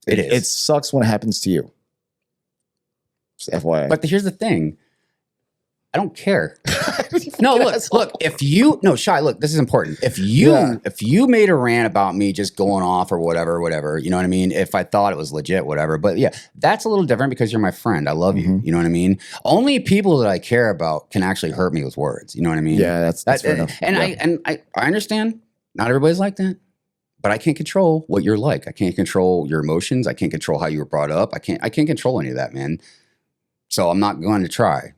It is. It sucks when it happens to you. Just FYI. But here's the thing. I don't care. No, look, Shy, look, this is important. If you made a rant about me just going off or whatever, you know what I mean? If I thought it was legit, whatever. But yeah, that's a little different because you're my friend. I love you. You know what I mean? Only people that I care about can actually hurt me with words. You know what I mean? Yeah, that's fair enough. And I understand not everybody's like that. But I can't control what you're like. I can't control your emotions. I can't control how you were brought up. I can't control any of that, man. So I'm not going to try.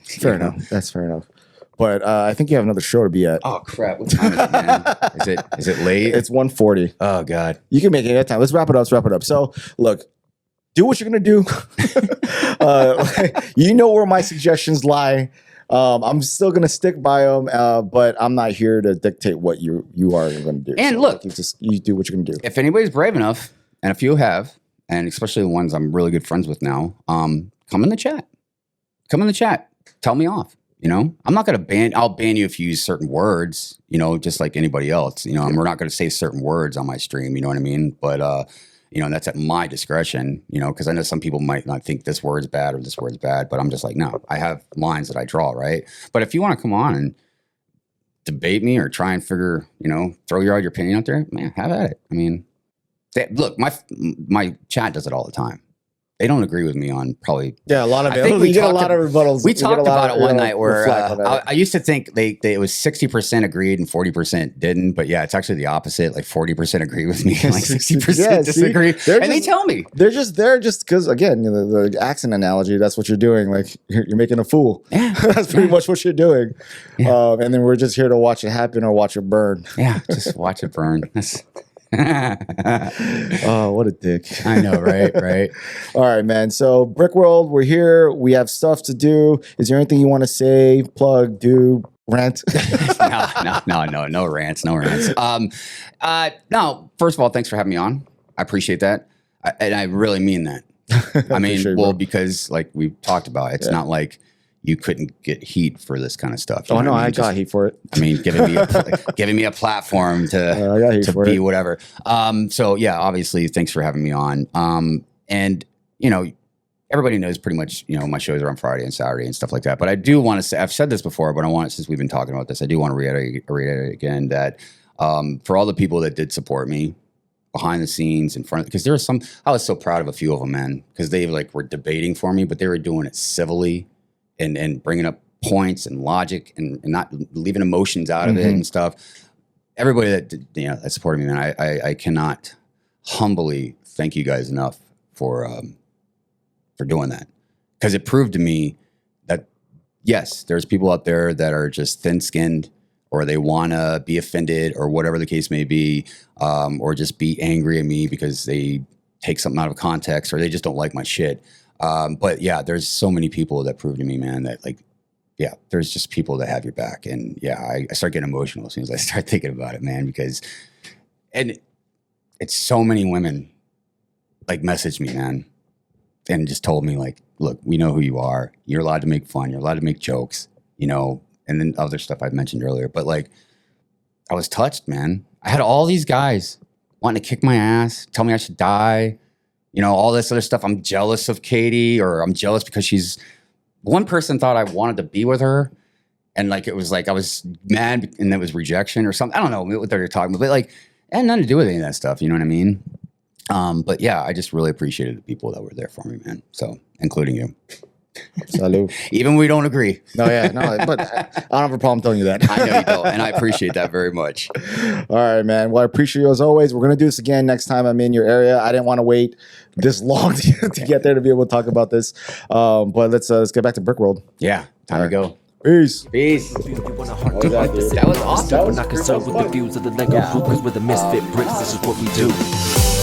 Fair enough. That's fair enough. But I think you have another show to be at. Oh crap! What time is it, man? Is it late? It's 1:40. Oh god. You can make it that time. Let's wrap it up. So look, do what you're gonna do. You know where my suggestions lie. I'm still gonna stick by them, but I'm not here to dictate what you are going to do. And so, look, you do what you're gonna do. If anybody's brave enough, and a few have, and especially the ones I'm really good friends with now, come in the chat. Come in the chat. Tell me off. You know, I'm not gonna ban. I'll ban you if you use certain words. You know, just like anybody else. You know, we're not gonna say certain words on my stream. You know what I mean? But you know, and that's at my discretion, you know, because I know some people might not think this word's bad or this word's bad, but I'm just like, no, I have lines that I draw, right? But if you want to come on and debate me or try and figure, you know, throw your opinion out there, man, have at it. I mean, look, my chat does it all the time. They don't agree with me on probably. Yeah, a lot of it. We get a lot of rebuttals. We talked about it one night where I used to think it was 60% agreed and 40% didn't. But yeah, it's actually the opposite. Like 40% agree with me and like 60% disagree. And they tell me. They're just because, again, the accent analogy, that's what you're doing. Like you're making a fool. Yeah. That's pretty much what you're doing. Yeah. And then we're just here to watch it happen or watch it burn. Yeah, just watch it burn. Oh, what a dick. I know, right? All right, man. So Brickworld, we're here. We have stuff to do. Is there anything you want to say, plug, do, rant? No rants. No, first of all, thanks for having me on. I appreciate that. And I really mean that. I mean, because like we've talked about, it's not like you couldn't get heat for this kind of stuff. Oh no, I got heat for it. I mean, giving me a platform to be whatever. So yeah, obviously, thanks for having me on. And you know, everybody knows pretty much, you know, my shows are on Friday and Saturday and stuff like that. But I do want to say, I've said this before, but since we've been talking about this, I do want to reiterate again that for all the people that did support me behind the scenes in front, because there were some, I was so proud of a few of them, man, because they like were debating for me, but they were doing it civilly. And bringing up points and logic and not leaving emotions out of it and stuff. Everybody that supported me, man, I cannot humbly thank you guys enough for doing that, because it proved to me that yes, there's people out there that are just thin-skinned, or they want to be offended, or whatever the case may be, or just be angry at me because they take something out of context, or they just don't like my shit. But yeah, there's so many people that prove to me, man, that like, yeah, there's just people that have your back. And yeah, I start getting emotional as soon as I start thinking about it, man, because, and it's so many women like messaged me, man, and just told me like, look, we know who you are. You're allowed to make fun. You're allowed to make jokes. You know, and then other stuff I mentioned earlier. But like, I was touched, man. I had all these guys wanting to kick my ass, tell me I should die, you know, all this other stuff. I'm jealous of Caity, or I'm jealous because she's. One person thought I wanted to be with her, and like it was like I was mad, and it was rejection or something. I don't know what they're talking about, but like it had nothing to do with any of that stuff. You know what I mean? But yeah, I just really appreciated the people that were there for me, man. So, including you. Salud. Even when we don't agree. No, but I don't have a problem telling you that. I know you don't, and I appreciate that very much. All right, man. Well, I appreciate you as always. We're gonna do this again next time I'm in your area. I didn't want to wait this long to get there to be able to talk about this. But let's get back to Brickworld. Yeah, time to go. Peace. Peace. That was awesome. We're not concerned with the views of the Lego group because we're the misfit bricks. This is what we do.